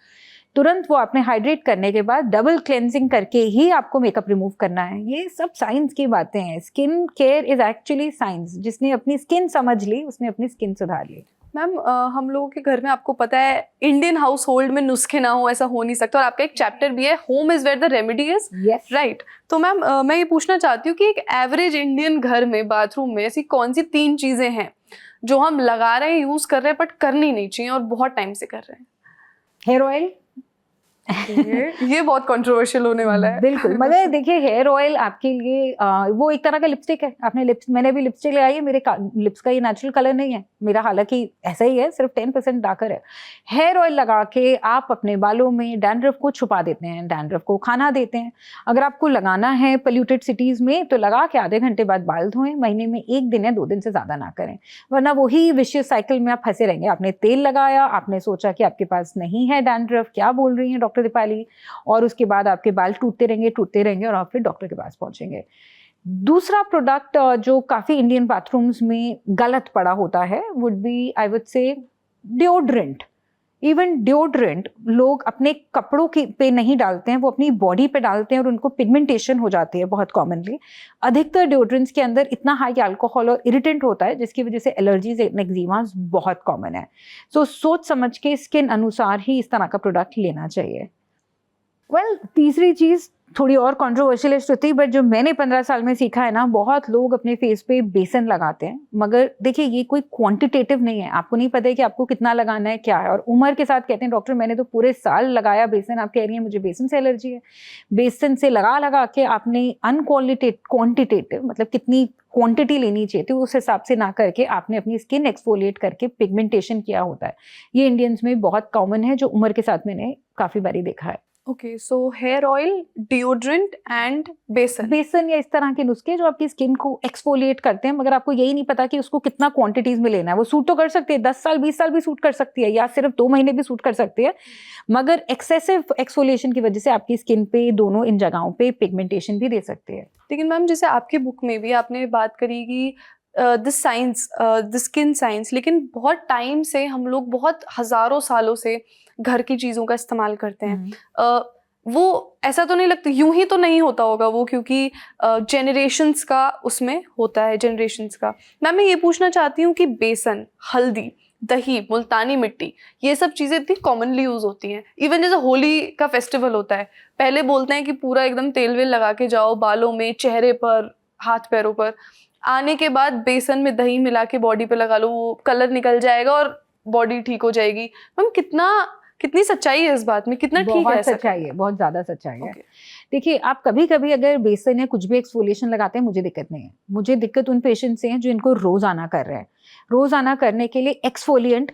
Speaker 2: तुरंत वो आपने हाइड्रेट करने के बाद डबल क्लेंजिंग करके ही आपको मेकअप रिमूव करना है। ये सब साइंस की बातें हैं। Skin care is actually science. जिसने अपनी स्किन समझ ली उसने अपनी स्किन सुधार ली।
Speaker 1: मैम, हम लोगों के घर में, आपको पता है, इंडियन हाउस होल्ड में नुस्खे ना हो ऐसा हो नहीं सकता। और आपका एक चैप्टर भी है, home is where the remedy is, right. तो मैम, मैं ये पूछना चाहती हूँ कि एक एवरेज इंडियन घर में, बाथरूम में ऐसी कौन सी 3 चीजें हैं जो हम लगा रहे हैं, यूज कर रहे हैं, बट करनी नहीं चाहिए और बहुत टाइम से कर रहे हैं?
Speaker 2: Hair oil.
Speaker 1: ये बहुत कंट्रोवर्शियल होने वाला है।
Speaker 2: बिल्कुल। मगर देखिए, हेयर ऑयल आपके लिए वो एक तरह का लिपस्टिक है। आपने मैंने भी लिपस्टिक लगाई है, मेरे लिप्स का ये नेचुरल कलर नहीं है मेरा, हालांकि ऐसा ही है, सिर्फ 10% डार्कर है। हेयर ऑयल लगा के आप अपने बालों में डैंड्रफ को छुपा देते हैं, डैंड्रफ को खाना देते हैं। अगर आपको लगाना है पोल्यूटेड सिटीज में तो लगा के आधे घंटे बाद बाल धोएं। महीने में 1 दिन या 2 दिन से ज्यादा ना करें, वरना वही विशियस साइकिल में आप फंसे रहेंगे। आपने तेल लगाया, आपने सोचा कि आपके पास नहीं है डैंड्रफ, क्या बोल रही है डॉक्टर दीपाली, और उसके बाद आपके बाल टूटते रहेंगे और आप फिर डॉक्टर के पास पहुंचेंगे। दूसरा प्रोडक्ट जो काफी इंडियन बाथरूम्स में गलत पड़ा होता है would be, I would say, deodorant. Even deodorant लोग अपने कपड़ों पे नहीं डालते हैं, वो अपनी बॉडी पे डालते हैं और उनको पिगमेंटेशन हो जाती है बहुत कॉमनली। अधिकतर डिओड्रेंट्स के अंदर इतना हाई अल्कोहल और इरिटेंट होता है जिसकी वजह से एलर्जीज, एक्जिमास बहुत कॉमन है। सोच समझ के स्किन अनुसार ही इस तरह का प्रोडक्ट लेना चाहिए। तीसरी चीज थोड़ी और कंट्रोवर्शियल है श्रुति, बट जो मैंने 15 साल में सीखा है ना, बहुत लोग अपने फेस पे बेसन लगाते हैं। मगर देखिए, ये कोई क्वांटिटेटिव नहीं है। आपको नहीं पता है कि आपको कितना लगाना है, क्या है। और उम्र के साथ कहते हैं डॉक्टर मैंने तो पूरे साल लगाया बेसन, आप कह रही हैं मुझे बेसन से एलर्जी है। बेसन से लगा के आपने क्वांटिटेटिव, मतलब कितनी क्वांटिटी लेनी चाहिए थी उस हिसाब से ना करके आपने अपनी स्किन एक्सफोलिएट करके पिगमेंटेशन किया होता है। ये इंडियंस में बहुत कॉमन है, जो उम्र के साथ मैंने काफी बारी देखा है।
Speaker 1: Okay, so here oil, deodorant and बेसन।
Speaker 2: बेसन या इस तरह के नुस्खे जो आपकी स्किन को एक्सफोलिएट करते हैं, मगर आपको यही नहीं पता कि उसको कितना क्वांटिटीज में लेना है। वो सूट तो कर सकती है, 10 साल 20 साल भी सूट कर सकती है, या सिर्फ 2 महीने भी सूट कर सकती है, मगर एक्सेसिव एक्सफोलिएशन की वजह से आपकी स्किन पे दोनों इन जगहों पे पिगमेंटेशन भी दे सकती है।
Speaker 1: लेकिन मैम जैसे आपकी बुक में भी आपने बात करी कि this science, the skin science, लेकिन बहुत टाइम से हम लोग बहुत हजारों सालों से घर की चीज़ों का इस्तेमाल करते हैं। वो ऐसा तो नहीं लगता, यूं ही तो नहीं होता होगा वो, क्योंकि जनरेशन्स का उसमें होता है, जनरेशन्स का। मैम मैं ये पूछना चाहती हूँ कि बेसन, हल्दी, दही, मुल्तानी मिट्टी, ये सब चीज़ें इतनी कॉमनली यूज़ होती हैं। इवन जैसे होली का फेस्टिवल होता है, पहले बोलते हैं कि पूरा एकदम तेल वेल लगा के जाओ बालों में, चेहरे पर, हाथ पैरों पर। आने के बाद बेसन में दही मिला के बॉडी पे लगा लो, वो कलर निकल जाएगा और बॉडी ठीक हो जाएगी। मैम कितनी सच्चाई है इस बात में, कितना ठीक है?
Speaker 2: बहुत सच्चाई है, बहुत ज्यादा सच्चाई है।
Speaker 1: Okay.
Speaker 2: देखिए, आप कभी कभी अगर बेसन या कुछ भी एक्सफोलिएशन लगाते हैं, मुझे दिक्कत नहीं है। मुझे दिक्कत उन पेशेंट से है जो इनको रोजाना कर रहे हैं। रोजाना करने के लिए एक्सफोलिएंट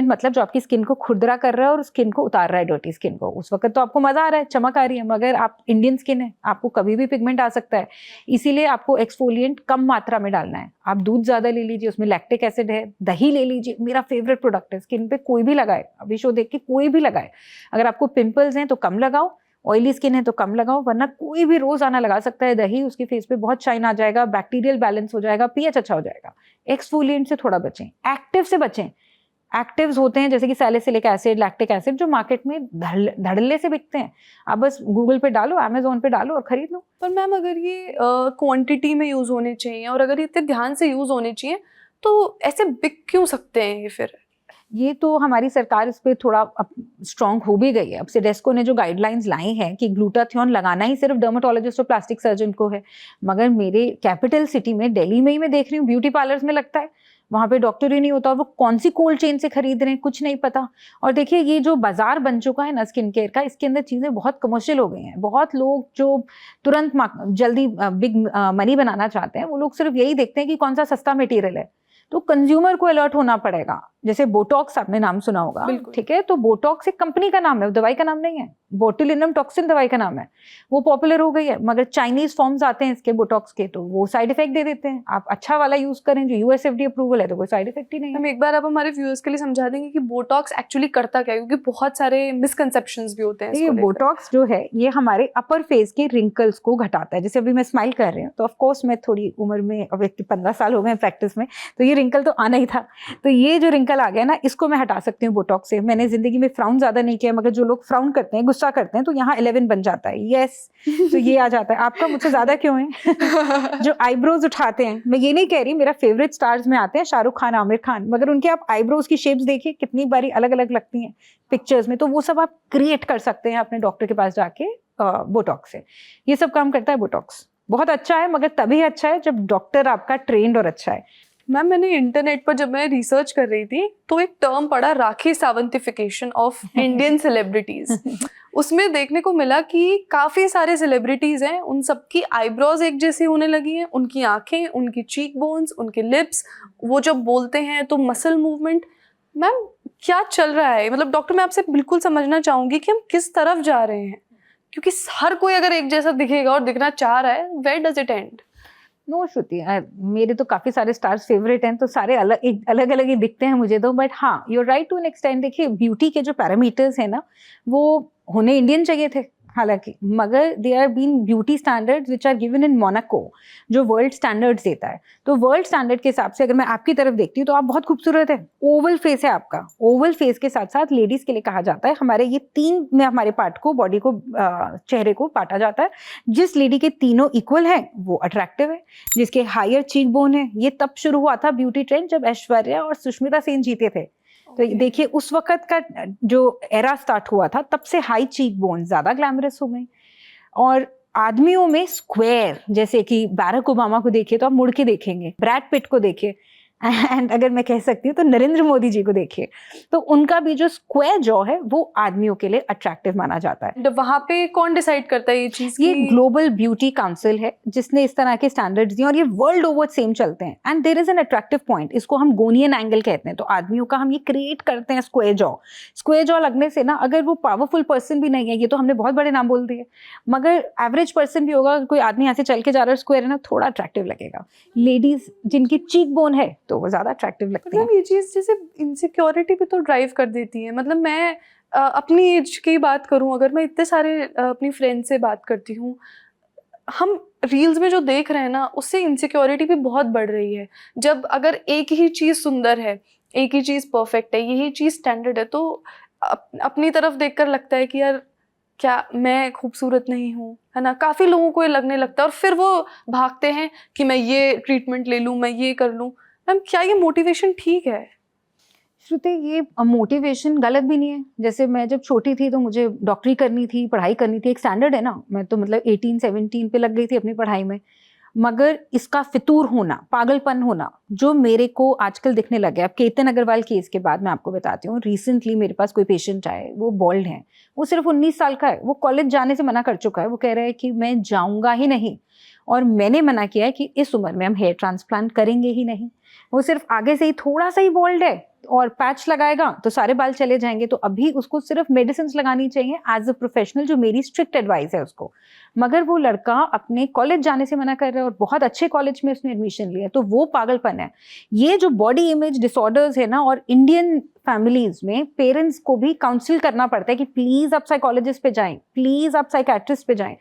Speaker 2: मतलब जो आपकी स्किन को खुरदरा कर रहा है और स्किन को उतार रहा है, डर्टी स्किन को। उस वक्त तो आपको मजा आ रहा है, चमक आ रही है, मगर आप इंडियन स्किन है, आपको कभी भी पिगमेंट आ सकता है। इसीलिए आपको एक्सफोलिएंट कम मात्रा में डालना है। आप दूध ज्यादा ले लीजिए, उसमें लैक्टिक एसिड है। दही ले लीजिए, मेरा फेवरेट प्रोडक्ट है, स्किन पे कोई भी लगाए, अभी शो देख के कोई भी लगाए। अगर आपको पिंपल्स हैं तो कम लगाओ, ऑयली स्किन है तो कम लगाओ, वरना कोई भी रोज आना लगा सकता है दही। उसके फेस पे बहुत शाइन आ जाएगा, बैक्टीरियल बैलेंस हो जाएगा, पीएच अच्छा हो जाएगा। एक्सफोलिएंट से थोड़ा बचें, एक्टिव से बचें। एक्टिव्स होते हैं जैसे कि सैलिसिलिक एसिड, लैक्टिक एसिड, जो मार्केट में धड़ल्ले से बिकते हैं। आप बस गूगल पे डालो, अमेजोन पे डालो और खरीद लो।
Speaker 1: पर मैम अगर ये क्वांटिटी में यूज होने चाहिए और अगर ये इतने ध्यान से यूज होने चाहिए, तो ऐसे बिक क्यों सकते हैं ये फिर?
Speaker 2: ये तो हमारी सरकार इस पे थोड़ा स्ट्रांग हो भी गई है। अब सेडेस्को ने जो गाइडलाइंस लाई हैं कि ग्लूटाथियोन लगाना ही सिर्फ डर्मेटोलॉजिस्ट और प्लास्टिक सर्जन को है, मगर मेरे कैपिटल सिटी में, दिल्ली में ही मैं देख रही हूँ, ब्यूटी पार्लर्स में लगता है, वहाँ पे डॉक्टर ही नहीं होता, और वो कौन सी कोल्ड चेन से खरीद रहे हैं कुछ नहीं पता। और देखिए, ये जो बाजार बन चुका है ना स्किन केयर का, इसके अंदर चीज़ें बहुत कमर्शियल हो गई हैं। बहुत लोग जो तुरंत जल्दी बिग मनी बनाना चाहते हैं, वो लोग सिर्फ यही देखते हैं कि कौन सा सस्ता मटेरियल है। तो कंज्यूमर को अलर्ट होना पड़ेगा। जैसे बोटॉक्स आपने नाम सुना होगा, ठीक है, तो बोटॉक्स एक कंपनी का नाम है, दवाई का नाम नहीं है। बोटुलिनम टॉक्सिन दवाई का नाम है, वो पॉपुलर हो गई है, मगर चाइनीज फॉर्म्स आते हैं इसके बोटॉक्स के, तो वो साइड इफेक्ट दे देते हैं। आप अच्छा वाला यूज करें जो यूएसएफडी अप्रूवल है, तो कोई साइड इफेक्ट ही नहीं है।
Speaker 1: हम एक बार आप हमारे व्यूअर्स के लिए समझा देंगे कि बोटॉक्स एक्चुअली करता क्या है, क्योंकि बहुत सारे मिसकंसेप्शंस भी होते हैं।
Speaker 2: ये बोटॉक्स जो है, ये हमारे अपर फेस के रिंकल्स को घटाता है। जैसे अभी मैं स्माइल कर रही हूँ, तो ऑफकोर्स मैं थोड़ी उम्र में, अब 15 साल हो गए प्रैक्टिस में, तो ये रिंकल तो आना ही था। तो ये जो रिंकल आ गया ना, इसको मैं हटा सकती हूँ बोटॉक्स से। मैंने जिंदगी में फ्राउन ज्यादा नहीं किया, मगर जो लोग फ्राउन करते हैं, गुस्सा करते हैं, तो यहाँ 11 बन जाता है। यस, तो ये आ जाता है। आपका मुझसे ज्यादा क्यों है? जो आईब्रोज उठाते हैं, मैं ये नहीं कह रही, मेरा फेवरेट स्टार्स में आते हैं शाहरुख खान, आमिर खान, मगर उनके आप आईब्रोज की शेप्स देखिए, कितनी बारी अलग अलग लगती हैं पिक्चर्स में। तो वो सब आप क्रिएट कर सकते हैं अपने डॉक्टर के पास जाके बोटॉक्स से। ये सब काम करता है बोटॉक्स। बहुत अच्छा है, मगर तभी अच्छा है जब डॉक्टर आपका ट्रेंड और अच्छा है।
Speaker 1: मैम मैंने इंटरनेट पर जब मैं रिसर्च कर रही थी, तो एक टर्म पढ़ा, राखी सावंतिफिकेशन ऑफ इंडियन सेलिब्रिटीज। उसमें देखने को मिला कि काफी सारे सेलिब्रिटीज हैं, उन सबकी आईब्रोज एक जैसी होने लगी हैं, उनकी आंखें, उनकी चीक बोन्स, उनके लिप्स, वो जब बोलते हैं तो मसल मूवमेंट। मैम क्या चल रहा है? मतलब डॉक्टर, मैं आपसे बिल्कुल समझना चाहूंगी कि हम किस तरफ जा रहे हैं, क्योंकि हर कोई अगर एक जैसा दिखेगा और दिखना चाह रहा है, where does it end?
Speaker 2: No Shruti, मेरे तो काफी सारे स्टार्स फेवरेट हैं, तो सारे अलग अलग ही दिखते हैं मुझे तो। बट हाँ, you are right to an extend. देखिए, ब्यूटी के जो पैरामीटर्स हैं ना, वो होने इंडियन चाहिए थे हालांकि, मगर they are been beauty standards which are given in Monaco, जो वर्ल्ड स्टैंडर्ड्स देता है। तो वर्ल्ड स्टैंडर्ड के हिसाब से अगर मैं आपकी तरफ देखती हूँ, तो आप बहुत खूबसूरत है। ओवल फेस है आपका। ओवल फेस के साथ साथ लेडीज के लिए कहा जाता है, हमारे ये 3 में हमारे पार्ट को, बॉडी को, चेहरे को बांटा जाता है। जिस लेडी के तीनों इक्वल है, वो अट्रैक्टिव है। जिसके हायर चीक बोन है, ये तब शुरू हुआ था ब्यूटी ट्रेंड जब ऐश्वर्या और सुष्मिता सेन जीते थे। तो देखिए, उस वक्त का जो एरा स्टार्ट हुआ था, तब से हाई चीक बोन ज्यादा ग्लैमरस हो गई। और आदमियों में स्क्वायर, जैसे कि बैरक ओबामा को देखिए तो आप मुड़ के देखेंगे, ब्रैड पिट को देखिए, एंड अगर मैं कह सकती हूँ तो नरेंद्र मोदी जी को देखिए, तो उनका भी जो स्क्वायर जॉ है वो आदमियों के लिए अट्रैक्टिव माना जाता है।
Speaker 1: वहां पे कौन डिसाइड करता है ये चीज?
Speaker 2: ये ग्लोबल ब्यूटी काउंसिल है जिसने इस तरह के स्टैंडर्ड्स दिए और ये वर्ल्ड ओवर सेम चलते हैं। And there is an attractive point, इसको हम गोनियन एंगल कहते हैं। तो आदमियों का हम ये क्रिएट करते हैं स्क्वायर जॉ। स्क्वायर जॉ लगने से ना, अगर वो पावरफुल पर्सन भी नहीं है, ये तो हमने बहुत बड़े नाम बोल दिए, मगर एवरेज पर्सन भी होगा, कोई आदमी यहाँ से चल के जा रहा है स्क्वायर है ना, थोड़ा अट्रैक्टिव लगेगा। लेडीज जिनकी चीक बोन है तो वो ज्यादा अट्रैक्टिव लगती है।
Speaker 1: ये चीज जैसे इनसिक्योरिटी भी तो ड्राइव कर देती है। मतलब मैं अपनी एज की बात करूं, अगर मैं इतने सारे अपनी फ्रेंड से बात करती हूँ, हम रील्स में जो देख रहे हैं ना, उससे इनसिक्योरिटी भी बहुत बढ़ रही है। जब अगर एक ही चीज़ सुंदर है, एक ही चीज़ परफेक्ट है, यही चीज़ स्टैंडर्ड है, तो अपनी तरफ देखकर लगता है कि यार क्या मैं खूबसूरत नहीं हूँ, है ना। काफ़ी लोगों को ये लगने लगता है और फिर वो भागते हैं कि मैं ये ट्रीटमेंट ले लूँ, मैं ये कर लूँ। मैम क्या ये मोटिवेशन ठीक है?
Speaker 2: श्रुति, ये मोटिवेशन गलत भी नहीं है। जैसे मैं जब छोटी थी तो मुझे डॉक्टरी करनी थी, पढ़ाई करनी थी, एक स्टैंडर्ड है ना। मैं तो मतलब 18-17 पे लग गई थी अपनी पढ़ाई में। मगर इसका फितूर होना, पागलपन होना, जो मेरे को आजकल दिखने लगे। अब केतन अग्रवाल केस के बाद मैं आपको बताती हूँ, रिसेंटली मेरे पास कोई पेशेंट आए, वो बॉल्ड है, वो सिर्फ 19 साल का है, वो कॉलेज जाने से मना कर चुका है। वो कह रहा है कि मैं जाऊँगा ही नहीं, और मैंने मना किया है कि इस उम्र में हम हेयर ट्रांसप्लांट करेंगे ही नहीं। वो सिर्फ आगे से ही थोड़ा सा ही बॉल्ड है और पैच लगाएगा तो सारे बाल चले जाएंगे। तो अभी उसको सिर्फ मेडिसिन लगानी चाहिए एज अ प्रोफेशनल, जो मेरी स्ट्रिक्ट एडवाइस है उसको। मगर वो लड़का अपने कॉलेज जाने से मना कर रहा है और बहुत अच्छे कॉलेज में उसने एडमिशन लिया, तो वो पागलपन है। ये जो बॉडी इमेज डिसऑर्डर्स है ना, और इंडियन फैमिलीज में पेरेंट्स को भी काउंसिल करना पड़ता है कि प्लीज आप साइकोलॉजिस्ट पे जाएं, प्लीज आप साइकेट्रिस्ट पे जाएं।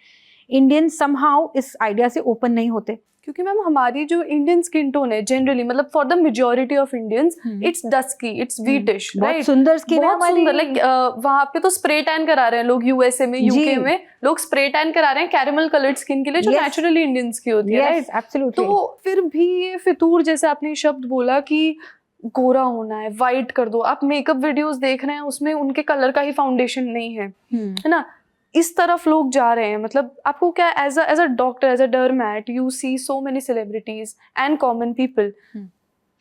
Speaker 2: इंडियन समहाउ इस आइडिया से ओपन नहीं होते।
Speaker 1: क्योंकि मैम हमारी जो इंडियन स्किन टोन है जनरली, मतलब for the majority of Indians, it's dusky, it's wheatish,
Speaker 2: बहुत सुंदर स्किन है हमारी।
Speaker 1: लाइक वहां पे तो स्प्रे टैन करा रहे हैं लोग, यूएसए में, यूके में लोग स्प्रे टैन करा रहे हैं कैरेमल कलर्ड स्किन के लिए, जो नेचुरली इंडियंस की होती है। तो फिर भी ये फितूर, जैसे आपने शब्द बोला कि गोरा होना है, वाइट कर दो। आप मेकअप वीडियोस देख रहे हैं, उसमें उनके कलर का ही फाउंडेशन नहीं है, है ना। इस तरफ लोग जा रहे हैं। मतलब आपको क्या, as a doctor, as a dermat, you see so many celebrities and common people,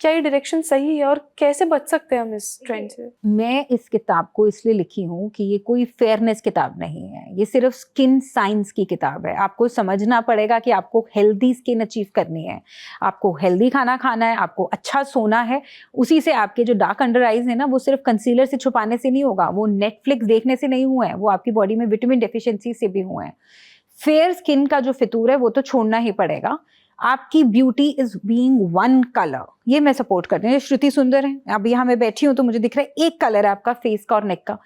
Speaker 1: क्या ये डायरेक्शन सही है और कैसे बच सकते हैं हम इस ट्रेंड से?
Speaker 2: मैं इस किताब को इसलिए लिखी हूँ कि ये कोई फेयरनेस किताब नहीं है, ये सिर्फ स्किन साइंस की किताब है। आपको समझना पड़ेगा कि आपको हेल्दी स्किन अचीव करनी है, आपको हेल्दी खाना खाना है, आपको अच्छा सोना है। उसी से आपके जो डार्क अंडर आइज है ना, वो सिर्फ कंसीलर से छुपाने से नहीं होगा, वो नेटफ्लिक्स देखने से नहीं हुआ है, वो आपकी बॉडी में विटामिन डेफिशिएंसी से भी हुआ है। फेयर स्किन का जो फितूर है वो तो छोड़ना ही पड़ेगा। आपकी beauty is being one colour, ये मैं सपोर्ट करती हूँ। श्रुति सुंदर है, अब यहाँ मैं बैठी हूँ तो मुझे दिख रहा है एक कलर है आपका फेस का और नेक का,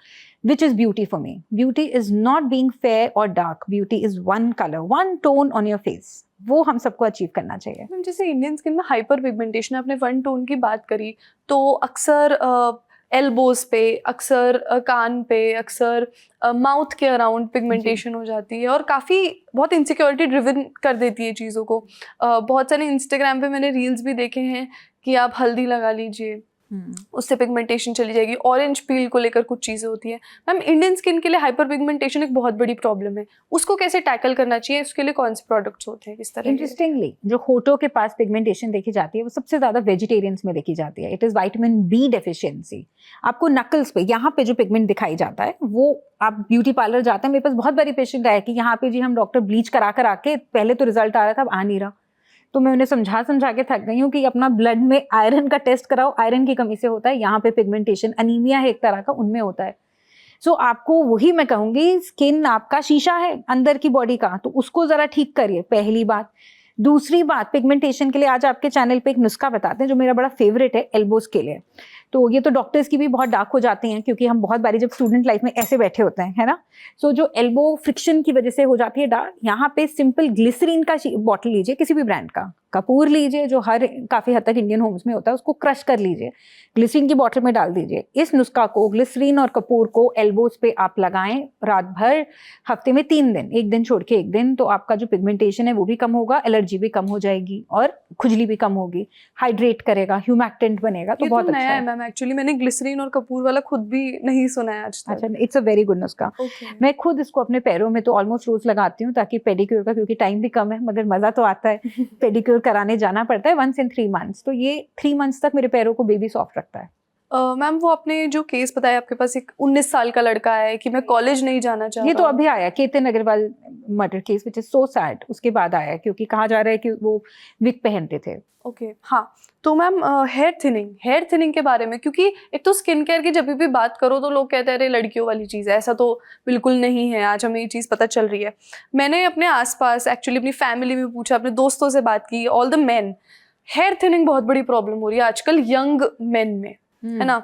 Speaker 2: which is beauty for me. Beauty is not being fair और dark, beauty is one colour, one tone on your face. वो हम सबको अचीव करना चाहिए।
Speaker 1: मैम जैसे इंडियन स्किन में हाइपर पिगमेंटेशन, आपने वन टोन की बात करी, तो अक्सर एल्बोज पे, अक्सर कान पे, अक्सर माउथ के अराउंड पिगमेंटेशन हो जाती है और काफ़ी बहुत इनसिक्योरिटी ड्रिवन कर देती है चीज़ों को। बहुत सारे इंस्टाग्राम पे मैंने रील्स भी देखे हैं कि आप हल्दी लगा लीजिए, उससे पिगमेंटेशन चली जाएगी। ऑरेंज पील को लेकर कुछ चीज़ें होती है। मैम इंडियन स्किन के लिए हाइपर पिगमेंटेशन एक बहुत बड़ी प्रॉब्लम है, उसको कैसे टैकल करना चाहिए? उसके लिए कौन से प्रोडक्ट्स होते हैं, किस तरह?
Speaker 2: इंटरेस्टिंगली जो होठों के पास पिगमेंटेशन देखी जाती है वो सबसे ज्यादा वेजिटेरियंस में देखी जाती है। It is vitamin B deficiency. आपको नकल्स पे, यहाँ पे जो पिगमेंट दिखाई जाता है, वो आप ब्यूटी पार्लर जाते हैं, मेरे पास बहुत बारी पेशेंट आया कि यहाँ पे जी हम डॉक्टर ब्लीच करा कर आके, पहले तो रिजल्ट आ रहा था, अब आ नहीं रहा। तो मैं उन्हें समझा के थक गई हूँ कि अपना ब्लड में आयरन का टेस्ट कराओ, आयरन की कमी से होता है। यहाँ पे पिगमेंटेशन, अनीमिया है एक तरह का, उनमें होता है। सो आपको वही मैं कहूँगी, स्किन आपका शीशा है अंदर की बॉडी का, तो उसको जरा ठीक करिए, पहली बात। दूसरी बात, पिगमेंटेशन के लिए आज आपके चैनल पे एक नुस्खा बताते हैं जो मेरा बड़ा फेवरेट है एल्बोज के लिए। तो ये तो डॉक्टर्स की भी बहुत डार्क हो जाती हैं, क्योंकि हम बहुत बारी जब स्टूडेंट लाइफ में ऐसे बैठे होते हैं, है ना। सो जो एल्बो फ्रिक्शन की वजह से हो जाती है डार्क, यहाँ पे सिंपल ग्लिसरीन का बॉटल लीजिए, किसी भी ब्रांड का, कपूर लीजिए जो हर काफ़ी हद तक इंडियन होम्स में होता है, उसको क्रश कर लीजिए, ग्लिसरीन की बॉटल में डाल दीजिए। इस नुस्खा को, ग्लिसरीन और कपूर को एल्बोज पे आप लगाएं रात भर, हफ्ते में 3 दिन, एक दिन छोड़ के एक दिन, तो आपका जो पिगमेंटेशन है वो भी कम होगा, एलर्जी भी कम हो जाएगी और खुजली भी कम होगी, हाइड्रेट करेगा, ह्यूमैक्टेंट बनेगा। तो बहुत अच्छा है।
Speaker 1: मैम, एक्चुअली मैंने ग्लिसरीन और कपूर वाला खुद भी नहीं सुना है आज तक।
Speaker 2: अच्छा, इट्स अ वेरी गुड नुस्खा। मैं खुद इसको अपने पैरों में तो ऑलमोस्ट रोज लगाती हूँ, ताकि पेडिक्योर का, क्योंकि टाइम भी कम है मगर मजा तो आता है, पेडिक्योर कराने जाना पड़ता है वंस इन 3 months, तो ये 3 months तक मेरे पैरों को बेबी सॉफ्ट रखता है।
Speaker 1: मैम वो आपने जो केस बताया, आपके पास एक 19 साल का लड़का है कि मैं कॉलेज नहीं जाना चाहता,
Speaker 2: ये तो अभी आया, Ketan Agarwal murder case, which is so sad, उसके बाद आया है, क्योंकि कहा जा रहा है कि वो विग पहनते थे।
Speaker 1: ओके हाँ, तो मैम हेयर थिनिंग के बारे में, क्योंकि एक तो स्किन केयर की जब भी बात करो तो लोग कहते हैं अरे लड़कियों वाली चीज़ है, ऐसा तो बिल्कुल नहीं है। आज हमें ये चीज़ पता चल रही है। मैंने अपने आसपास एक्चुअली अपनी फैमिली में पूछा, अपने दोस्तों से बात की, all the men, hair thinning बहुत बड़ी प्रॉब्लम हो रही है आजकल यंग मेन में, है ना?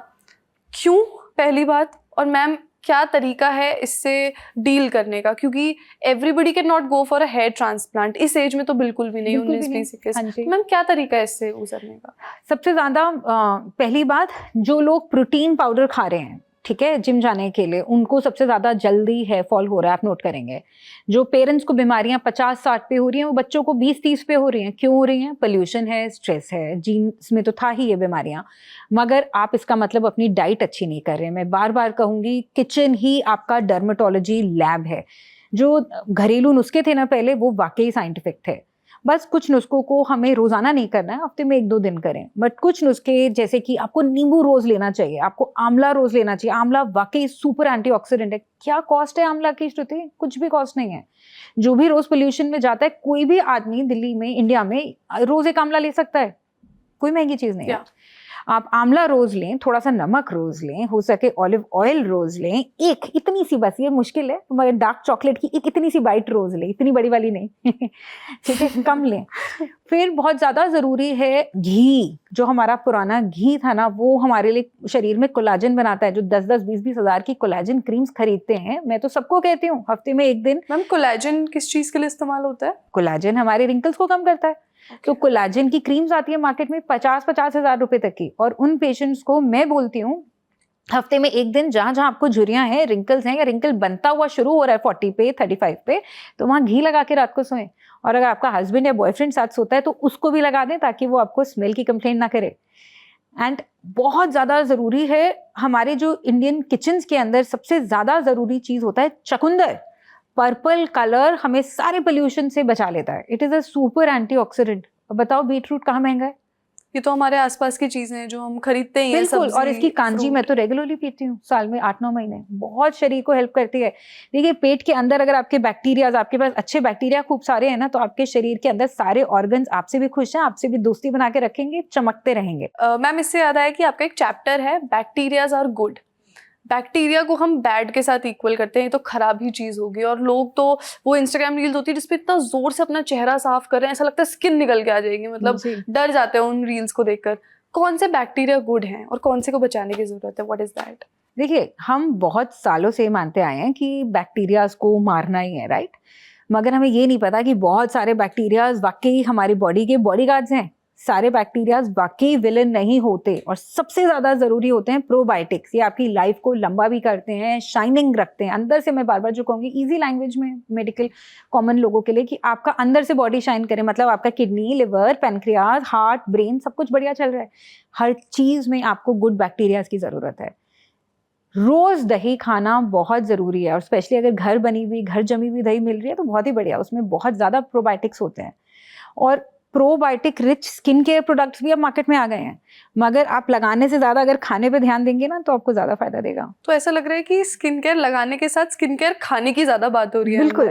Speaker 1: क्यों, पहली बात, और मैम क्या तरीका है इससे डील करने का, क्योंकि everybody can not go for a hair transplant इस एज में, तो बिल्कुल भी नहीं, 19-20 मैम क्या तरीका है इससे गुजरने का?
Speaker 2: सबसे ज्यादा पहली बात, जो लोग प्रोटीन पाउडर खा रहे हैं, ठीक है, जिम जाने के लिए, उनको सबसे ज्यादा जल्दी हेयर फॉल हो रहा है, आप नोट करेंगे। जो पेरेंट्स को बीमारियां 50-60 पे हो रही हैं, वो बच्चों को 20-30 पे हो रही हैं। क्यों हो रही हैं? पोल्यूशन है, स्ट्रेस है, जीन्स में तो था ही ये बीमारियां, मगर आप इसका मतलब अपनी डाइट अच्छी नहीं कर रहे हैं। मैं बार बार कहूंगी, किचन ही आपका डर्मेटोलॉजी लैब है। जो घरेलू नुस्खे थे ना पहले, वो वाकई साइंटिफिक थे। बस कुछ नुस्खों को हमें रोजाना नहीं करना है, हफ्ते में 1-2 दिन करें। बट कुछ नुस्खे, जैसे कि आपको नींबू रोज लेना चाहिए, आपको आंवला रोज लेना चाहिए। आंवला वाकई सुपर एंटीऑक्सीडेंट है। क्या कॉस्ट है आंवला की, श्रुति? कुछ भी कॉस्ट नहीं है। जो भी रोज पोल्यूशन में जाता है, कोई भी आदमी दिल्ली में, इंडिया में रोज एक आंवला ले सकता है, कोई महंगी चीज नहीं है। आप आंवला रोज लें, थोड़ा सा नमक रोज लें, हो सके ऑलिव ऑयल रोज लें, एक इतनी सी, बस ये मुश्किल है, मगर डार्क चॉकलेट की एक इतनी सी बाइट रोज लें, इतनी बड़ी वाली नहीं, ठीक है, कम लें। फिर बहुत ज्यादा जरूरी है घी। जो हमारा पुराना घी था ना, वो हमारे लिए शरीर में कोलाजन बनाता है। जो 10-10, 20-20 हजार की कोलाजन क्रीम्स खरीदते हैं, मैं तो सबको कहती हूँ हफ्ते में 1 दिन।
Speaker 1: मैम कोलाजन किस चीज के लिए इस्तेमाल होता है?
Speaker 2: कोलाजन हमारे रिंकल्स को कम करता है। तो कोलाजन की क्रीम्स आती है मार्केट में 50-50 हजार रुपए तक की, और उन पेशेंट्स को मैं बोलती हूँ हफ्ते में 1 दिन, जहां जहां आपको झुर्रियां हैं, रिंकल्स हैं, या रिंकल बनता हुआ शुरू हो रहा है 40 पे, 35 पे, तो वहां घी लगा के रात को सोएं। और अगर आपका हस्बैंड या बॉयफ्रेंड साथ सोता है तो उसको भी लगा दें, ताकि वो आपको स्मेल की कंप्लेंट ना करे। एंड बहुत ज्यादा जरूरी है, हमारे जो इंडियन किचन्स के अंदर सबसे ज्यादा जरूरी चीज होता है चुकंदर। पर्पल कलर हमें सारे पोल्यूशन से बचा लेता है। It is a super antioxidant. अब बताओ बीटरूट कहाँ महंगा है?
Speaker 1: ये तो हमारे आसपास की चीजें हैं जो हम खरीदते ही हैं।
Speaker 2: बिल्कुल, और इसकी कांजी मैं तो रेगुलरली पीती हूँ, साल में 8-9 महीने, बहुत शरीर को हेल्प करती है। देखिए, पेट के अंदर अगर आपके बैक्टीरियाज, आपके पास अच्छे बैक्टीरिया खूब सारे हैं ना, तो आपके शरीर के अंदर सारे ऑर्गन्स आपसे भी खुश हैं, आपसे भी दोस्ती बना के रखेंगे, चमकते रहेंगे।
Speaker 1: मैम इससे याद आया कि आपका एक चैप्टर है बैक्टीरियाज आर गुड। बैक्टीरिया को हम बैड के साथ इक्वल करते हैं, ये तो खराब ही चीज होगी। और लोग तो वो इंस्टाग्राम रील्स होती है जिसपे इतना जोर से अपना चेहरा साफ कर रहे हैं, ऐसा लगता है स्किन निकल के आ जाएगी, मतलब डर जाते हैं उन रील्स को देखकर। कौन से बैक्टीरिया गुड हैं और कौन से को बचाने की जरूरत है? What is that?
Speaker 2: देखिए, हम बहुत सालों से मानते आए हैं कि बैक्टीरियाज को मारना ही है, राइट? मगर हमें ये नहीं पता कि बहुत सारे बैक्टीरियाज वाकई हमारी बॉडी के बॉडीगार्ड्स हैं। सारे बैक्टीरियाज वाकई विलन नहीं होते, और सबसे ज्यादा जरूरी होते हैं प्रोबायोटिक्स। ये आपकी लाइफ को लंबा भी करते हैं, शाइनिंग रखते हैं अंदर से। मैं बार बार जो कहूंगी इजी लैंग्वेज में, मेडिकल कॉमन लोगों के लिए, कि आपका अंदर से बॉडी शाइन करे, मतलब आपका kidney, liver, pancreas, heart, brain, सब कुछ बढ़िया चल रहा है। हर चीज में आपको गुड बैक्टीरियाज की जरूरत है। रोज दही खाना बहुत जरूरी है, और स्पेशली अगर घर बनी हुई, घर जमी हुई दही मिल रही है तो बहुत ही बढ़िया, उसमें बहुत ज्यादा प्रोबायोटिक्स होते हैं। और probiotic rich skin care products भी अब मार्केट में आ गए हैं, मगर आप लगाने से ज्यादा अगर खाने पे ध्यान देंगे ना, तो आपको ज्यादा फायदा देगा।
Speaker 1: तो ऐसा लग रहा है कि स्किन केयर लगाने के साथ स्किन केयर खाने की ज्यादा बात हो रही है।
Speaker 2: बिल्कुल,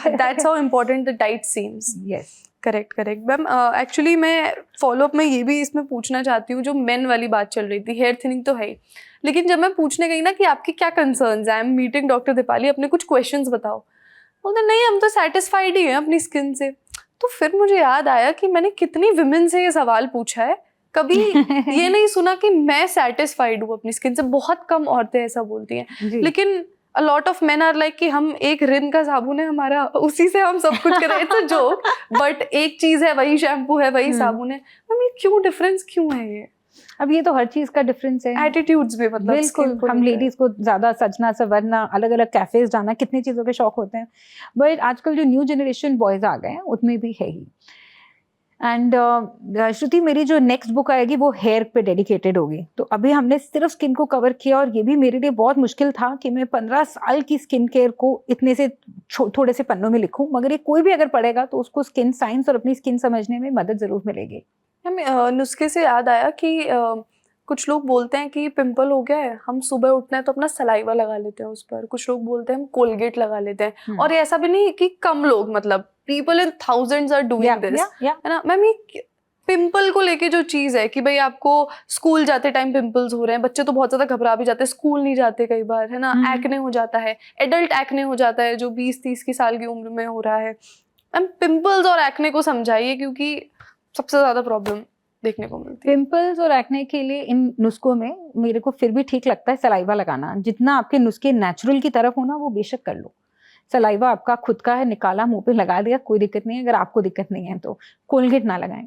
Speaker 1: that's how important the diet seems.
Speaker 2: Yes,
Speaker 1: correct ma'am. Actually मैं फॉलोअप में ये भी इसमें पूछना चाहती हूँ, जो मेन वाली बात चल रही थी, हेयर थिनिंग तो है ही, लेकिन जब मैं पूछने गई ना कि आपकी क्या कंसर्न्स हैं, I am meeting doctor Deepali, अपने कुछ क्वेश्चंस बताओ, बोलते नहीं हम तो सेटिस्फाइड ही हैं अपनी स्किन से। तो फिर मुझे याद आया कि मैंने कितनी विमेन से ये सवाल पूछा है, कभी ये नहीं सुना कि मैं सेटिस्फाइड हूँ अपनी स्किन से। बहुत कम औरतें ऐसा बोलती हैं, लेकिन a lot of men are like कि हम एक रिन का साबुन है हमारा, उसी से हम सब कुछ करें। इट्स अ जोक, बट एक चीज है, वही शैम्पू है, वही साबुन है। मैम ये क्यों डिफरेंस क्यों है ये?
Speaker 2: अब ये तो हर चीज का डिफरेंस है।
Speaker 1: एटीट्यूड्स भी, मतलब
Speaker 2: बिल्कुल, हम लेडीज को ज्यादा सजना संवरना, अलग अलग कैफेज जाना, कितनी चीजों के शौक होते हैं। बट आजकल जो न्यू जनरेशन बॉयज आ गए हैं, उसमें भी है ही। एंड श्रुति, मेरी जो नेक्स्ट बुक आएगी वो हेयर पे डेडिकेटेड होगी। तो अभी हमने सिर्फ स्किन को कवर किया, और ये भी मेरे लिए बहुत मुश्किल था कि मैं 15 साल की स्किन केयर को इतने से थोड़े से पन्नों में लिखूं, मगर ये कोई भी अगर पढ़ेगा तो उसको स्किन साइंस और अपनी स्किन समझने में मदद जरूर मिलेगी।
Speaker 1: हमें नुस्खे से याद आया कि कुछ लोग बोलते हैं कि पिंपल हो गया है, हम सुबह उठते हैं तो अपना सलाइवा लगा लेते हैं उस पर। कुछ लोग बोलते हैं हम कोलगेट लगा लेते हैं। और ये ऐसा भी नहीं कि कम लोग, मतलब people in thousands are doing this, है ना मैम। ये पिंपल को लेके जो चीज है कि भाई आपको स्कूल जाते टाइम पिंपल्स हो रहे हैं, बच्चे तो बहुत ज्यादा घबरा भी जाते हैं, स्कूल नहीं जाते कई बार, है ना। एक्ने हो जाता है, एडल्ट एक्ने हो जाता है जो 20-30 की साल की उम्र में हो रहा है। मैम पिंपल्स और एक्ने को समझाइए, क्योंकि सबसे ज्यादा प्रॉब्लम देखने को मिलती है।
Speaker 2: पिंपल्स और एक्ने के लिए इन नुस्खों में मेरे को फिर भी ठीक लगता है सलाइवा लगाना। जितना आपके नुस्खे नेचुरल की तरफ होना वो बेशक कर लो। सलाइवा आपका खुद का है, निकाला मुंह पे लगा दिया, कोई दिक्कत नहीं है। अगर आपको दिक्कत नहीं है तो कोलगेट ना लगाएं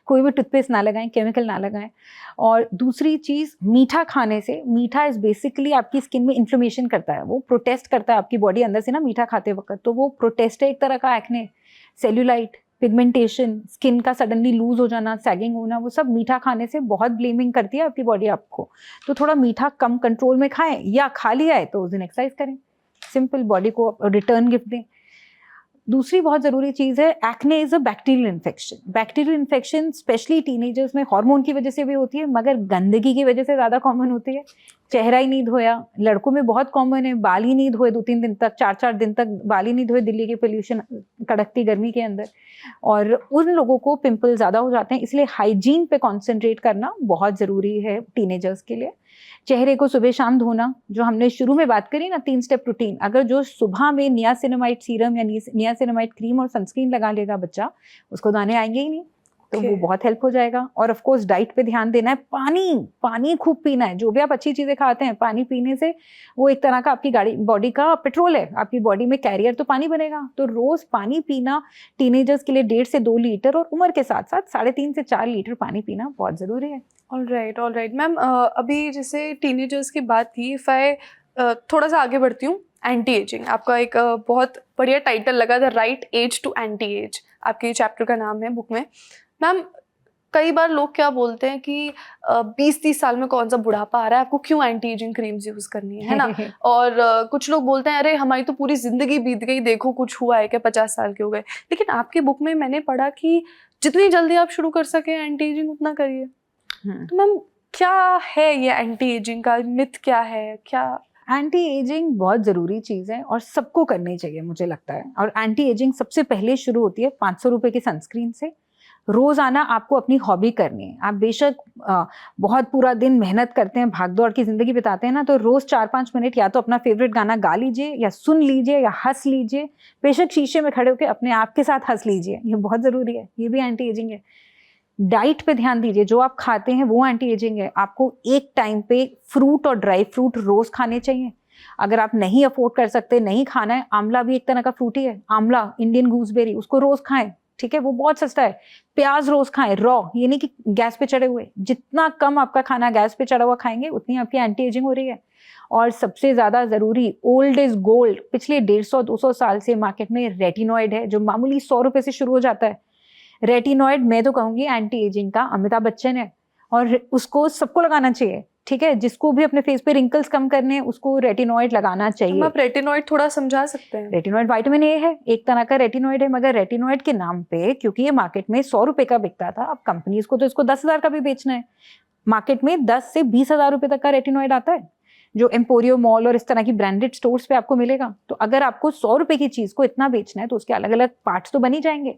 Speaker 2: कोई भी टूथपेस्ट ना लगाएं, केमिकल ना लगाएं। और दूसरी चीज, मीठा खाने से, मीठा इज बेसिकली आपकी स्किन में इन्फ्लेमेशन करता है, वो प्रोटेस्ट करता है आपकी बॉडी अंदर से ना मीठा खाते वक्त। तो वो प्रोटेस्ट है एक तरह का। एक्ने, सेल्यूलाइट, पिगमेंटेशन, स्किन का सडनली लूज हो जाना, सैगिंग होना, वो सब मीठा खाने से बहुत ब्लेमिंग करती है आपकी बॉडी आपको। तो थोड़ा मीठा कम कंट्रोल में खाएं, या खा लिया है तो उस दिन एक्सरसाइज करें, सिंपल, बॉडी को रिटर्न गिफ्ट दें। दूसरी बहुत ज़रूरी चीज़ है, acne is a bacterial infection. Bacterial infection specially teenagers में हार्मोन की वजह से भी होती है, मगर गंदगी की वजह से ज़्यादा कॉमन होती है। चेहरा ही नहीं धोया, लड़कों में बहुत कॉमन है, बाल ही नहीं धोए 2-3 दिन तक, 4-4 दिन तक बाल ही नहीं धोए दिल्ली के पोल्यूशन, कड़कती गर्मी के अंदर, और उन लोगों को पिंपल ज़्यादा हो जाते हैं। इसलिए हाइजीन पे कॉन्सेंट्रेट करना बहुत ज़रूरी है टीनेजर्स के लिए। चेहरे को सुबह शाम धोना, जो हमने शुरू में बात करी ना 3 स्टेप रूटीन, अगर जो सुबह में नियासिनामाइड सीरम या नियासिनामाइड क्रीम और सनस्क्रीन लगा लेगा बच्चा, उसको दाने आएंगे ही नहीं, तो वो बहुत हेल्प हो जाएगा। और ऑफ कोर्स डाइट पे ध्यान देना है, पानी खूब पीना है। जो भी आप अच्छी चीजें खाते हैं, पानी पीने से वो एक तरह का आपकी बॉडी का पेट्रोल है, आपकी बॉडी में कैरियर तो पानी बनेगा। तो रोज पानी पीना टीनेजर्स के लिए 1.5 से 2 लीटर, और उम्र के साथ साथ 3.5 से 4 लीटर पानी पीना बहुत जरूरी है।
Speaker 1: ऑल राइट मैम, अभी जैसे टीनेजर्स की बात थी, थोड़ा सा आगे बढ़ती हूँ। एंटी एजिंग आपका एक बहुत बढ़िया टाइटल लगा था, right age to anti age, आपके चैप्टर का नाम है बुक में। मैम कई बार लोग क्या बोलते हैं कि 20-30 साल में कौन सा बुढ़ापा आ रहा है, आपको क्यों एंटी एजिंग क्रीम्स यूज करनी है ना। और कुछ लोग बोलते हैं अरे हमारी तो पूरी जिंदगी बीत गई, देखो कुछ हुआ है क्या, 50 साल के हो गए। लेकिन आपकी बुक में मैंने पढ़ा कि जितनी जल्दी आप शुरू कर सके एंटी एजिंग उतना करिए। तो मैम क्या है ये एंटी एजिंग का मिथ, क्या है क्या?
Speaker 2: एंटी एजिंग बहुत ज़रूरी चीज़ है और सबको करनी चाहिए मुझे लगता है। और एंटी एजिंग सबसे पहले शुरू होती है 500 रुपये की सनस्क्रीन से। रोज़ाना आपको अपनी हॉबी करनी है। आप बेशक बहुत पूरा दिन मेहनत करते हैं, भाग दौड़ की ज़िंदगी बिताते हैं ना, तो रोज़ 4-5 मिनट या तो अपना फेवरेट गाना गा लीजिए, या सुन लीजिए, या हंस लीजिए। बेशक शीशे में खड़े होकर अपने आप के साथ हंस लीजिए, ये बहुत ज़रूरी है, ये भी एंटी एजिंग है। डाइट पे ध्यान दीजिए, जो आप खाते हैं वो एंटी एजिंग है। आपको एक टाइम पे फ्रूट और ड्राई फ्रूट रोज खाने चाहिए। अगर आप नहीं अफोर्ड कर सकते, नहीं खाना है, आंवला भी एक तरह का फ्रूट ही है, आंवला, इंडियन गूसबेरी, उसको रोज खाएं, ठीक है, वो बहुत सस्ता है। प्याज रोज खाएं रॉ, ये नहीं कि गैस पे चढ़े हुए। जितना कम आपका खाना गैस पे चढ़ा हुआ खाएंगे, उतनी आपकी एंटी एजिंग हो रही है। और सबसे ज्यादा जरूरी, ओल्ड इज गोल्ड, पिछले 150-200 साल से मार्केट में रेटिनॉइड है, जो मामूली 100 रुपए से शुरू हो जाता है। रेटिनॉइड मैं तो कहूंगी एंटी एजिंग का अमिताभ बच्चन है, और उसको सबको लगाना चाहिए, ठीक है। जिसको भी अपने फेस पे रिंकल्स कम करने हैं उसको रेटिनॉइड लगाना चाहिए।
Speaker 1: आप रेटिनॉइड थोड़ा समझा सकते हैं?
Speaker 2: रेटिनॉइड विटामिन ए है, एक तरह का रेटिनॉइड है, मगर रेटिनॉइड के नाम पे, क्योंकि ये मार्केट में 100 रुपए का बिकता था, अब कंपनीज को तो इसको 10,000 का भी बेचना है। मार्केट में 10 से 20,000 रुपए तक का रेटिनॉइड आता है, जो एम्पोरियो मॉल और इस तरह की ब्रांडेड स्टोर्स पे आपको मिलेगा। तो अगर आपको 100 रुपए की चीज को इतना बेचना है तो उसके अलग अलग पार्ट्स तो बन ही जाएंगे।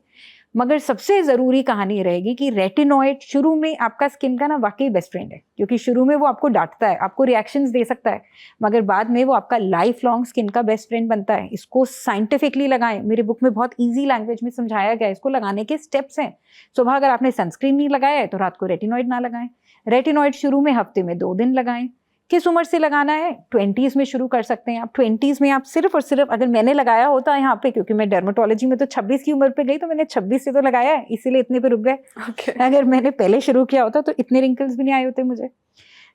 Speaker 2: मगर सबसे जरूरी कहानी रहेगी कि रेटिनॉइड शुरू में आपका स्किन का ना वाकई बेस्ट फ्रेंड है, क्योंकि शुरू में वो आपको डांटता है, आपको रिएक्शंस दे सकता है, मगर बाद में वो आपका लाइफ लॉन्ग स्किन का बेस्ट फ्रेंड बनता है। इसको साइंटिफिकली लगाएं, मेरे बुक में बहुत ईजी लैंग्वेज में समझाया गया है, इसको लगाने के स्टेप्स हैं। सुबह अगर आपने सनस्क्रीन नहीं लगाया है तो रात को रेटिनॉइड ना लगाएं। रेटिनॉइड शुरू में हफ्ते में 2 दिन लगाएं। किस उम्र से लगाना है? 20s में शुरू कर सकते हैं आप। 20s में आप सिर्फ और सिर्फ, अगर मैंने लगाया होता यहाँ पे, क्योंकि मैं डर्मेटोलॉजी में तो 26 की उम्र पे गई, तो मैंने 26 से तो लगाया है, इसीलिए इतने पे रुक गए। अगर मैंने पहले शुरू किया होता तो इतने रिंकल्स भी नहीं आए होते मुझे।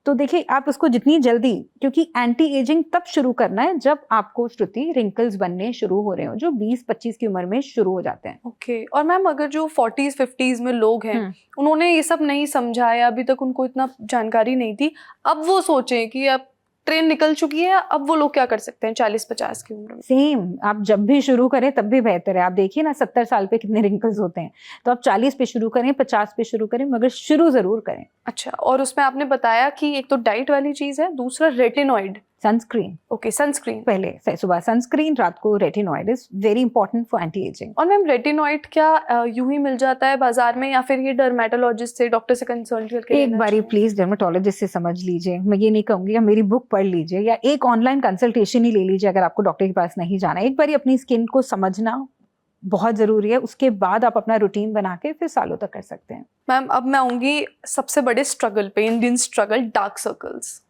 Speaker 2: तो देखिए आप उसको जितनी जल्दी, क्योंकि एंटी एजिंग तब शुरू करना है जब आपको श्रुति रिंकल्स बनने शुरू हो रहे हो, जो 20-25 की उम्र में शुरू हो जाते हैं।
Speaker 1: ओके और मैम अगर जो 40s-50s में लोग हैं उन्होंने ये सब नहीं समझा है, अभी तक उनको इतना जानकारी नहीं थी, अब वो सोचें कि अब ट्रेन निकल चुकी है, अब वो लोग क्या कर सकते हैं 40-50 की उम्र में?
Speaker 2: सेम, आप जब भी शुरू करें तब भी बेहतर है। आप देखिए ना 70 साल पे कितने रिंकल्स होते हैं, तो आप 40 पे शुरू करें, 50 पे शुरू करें, मगर शुरू जरूर करें।
Speaker 1: अच्छा, और उसमें आपने बताया कि एक तो डाइट वाली चीज है, दूसरा रेटिनॉइड,
Speaker 2: सनस्क्रीन।
Speaker 1: ओके सनस्क्रीन,
Speaker 2: पहले सुबह सनस्क्रीन, रात को retinoid is very important for anti ageing.
Speaker 1: और मैम रेटिनॉइड क्या यूं ही मिल जाता है बाजार में या फिर ये डर्मेटोलॉजिस्ट से, डॉक्टर से कंसल्ट करके
Speaker 2: एक बारी प्लीज डर्मेटोलॉजिस्ट से समझ लीजिए, मैं ये नहीं कहूंगी, या मेरी बुक पढ़ लीजिए, या एक ऑनलाइन कंसल्टेशन ही ले लीजिए अगर आपको डॉक्टर के पास नहीं जाना। एक बारी अपनी स्किन को समझना बहुत जरूरी है, उसके बाद आप अपना रूटीन बना के फिर सालों तक कर सकते हैं।
Speaker 1: मैम अब मैं आऊंगी सबसे बड़े स्ट्रगल पे, Indian struggle, dark circles.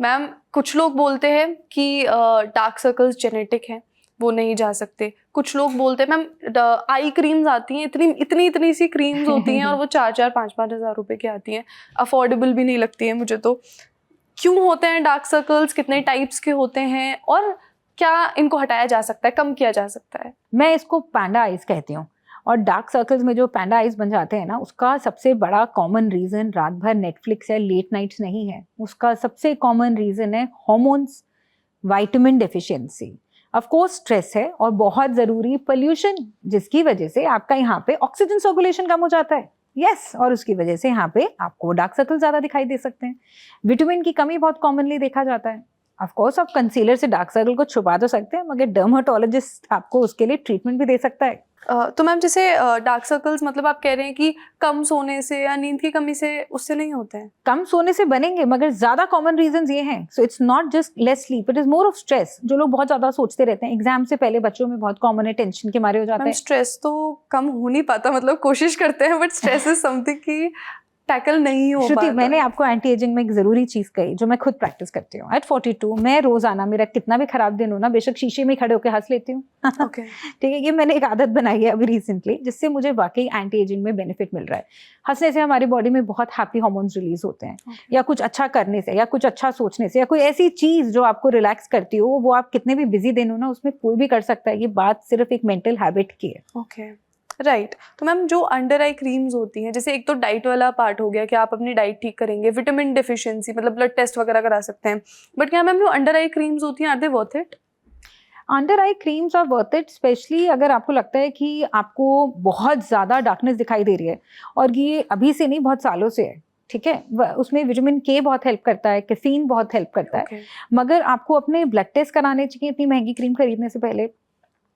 Speaker 1: Ma'am कुछ लोग बोलते हैं कि डार्क सर्कल्स जेनेटिक हैं, वो नहीं जा सकते। कुछ लोग बोलते हैं मैम आई क्रीम्स आती हैं, इतनी सी क्रीम्स होती हैं और वो 4-5 हज़ार रुपए की आती हैं, अफोर्डेबल भी नहीं लगती हैं मुझे। तो क्यों होते हैं डार्क सर्कल्स, कितने टाइप्स के होते हैं और क्या इनको हटाया जा सकता है, कम किया जा सकता है?
Speaker 2: मैं इसको पैंडा आइज कहती हूँ। और डार्क सर्कल्स में जो पैंडा आइज बन जाते हैं ना, उसका सबसे बड़ा कॉमन रीजन रात भर नेटफ्लिक्स या लेट नाइट्स नहीं है। उसका सबसे कॉमन रीजन है hormones, vitamin deficiency, of course stress है, और बहुत जरूरी पोल्यूशन, जिसकी वजह से आपका यहाँ पे ऑक्सीजन सर्कुलेशन कम हो जाता है। यस, और उसकी वजह से यहाँ पे आपको डार्क सर्कल ज्यादा दिखाई दे सकते हैं। विटामिन की कमी बहुत कॉमनली देखा जाता है। ऑफ कोर्स आप कंसीलर से डार्क सर्कल को छुपा तो सकते हैं, मगर डर्मेटोलॉजिस्ट आपको उसके लिए ट्रीटमेंट भी दे सकता है।
Speaker 1: तो मैम जैसे डार्क सर्कल्स मतलब आप कह रहे हैं कि कम सोने से या नींद की कमी से उससे नहीं होते हैं?
Speaker 2: कम सोने से बनेंगे, मगर ज्यादा कॉमन रीजंस ये हैं। So it's not just less sleep, it is more of stress. जो लोग बहुत ज्यादा सोचते रहते हैं, एग्जाम से पहले बच्चों में बहुत कॉमन है, टेंशन के मारे हो जाते हैं।
Speaker 1: स्ट्रेस तो कम हो नहीं पाता, मतलब कोशिश करते हैं, बट स्ट्रेस इज समथिंग की टैकल नहीं हो
Speaker 2: श्रुति,
Speaker 1: पाता।
Speaker 2: मैंने आपको एंटी एजिंग में एक जरूरी चीज कही जो मैं खुद प्रैक्टिस करती हूँ। एट 42 मैं रोजाना, मेरा कितना भी खराब दिन हो ना, बेशक शीशे में खड़े होकर हंस लेती हूँ।
Speaker 1: Okay.
Speaker 2: ठीक है, ये मैंने एक आदत बनाई है अभी रिसेंटली, जिससे मुझे वाकई एंटी एजिंग में बेनिफिट मिल रहा है। हंसने से हमारी बॉडी में बहुत हैप्पी हार्मोन्स रिलीज होते हैं, या कुछ अच्छा करने से, या कुछ अच्छा सोचने से, या कोई ऐसी चीज जो आपको रिलैक्स करती हो, वो आप कितने भी बिजी दिन हो ना, उसमें कोई भी कर सकता है। ये बात सिर्फ एक मेंटल हैबिट की है।
Speaker 1: Okay right. तो मैम जो अंडर आई क्रीम्स होती हैं, जैसे एक तो डाइट वाला पार्ट हो गया कि आप अपनी डाइट ठीक करेंगे, विटामिन डेफिशिएंसी मतलब ब्लड टेस्ट वगैरह करा सकते हैं, बट क्या मैम जो अंडर आई क्रीम्स होती हैं, are they worth it?
Speaker 2: Under eye creams are worth it, especially अगर आपको लगता है कि आपको बहुत ज़्यादा डार्कनेस दिखाई दे रही है, और ये अभी से नहीं बहुत सालों से है। ठीक है, उसमें विटामिन के बहुत हेल्प करता है, कैफीन बहुत हेल्प करता है। मगर आपको अपने ब्लड टेस्ट कराने चाहिए इतनी महंगी क्रीम खरीदने से पहले।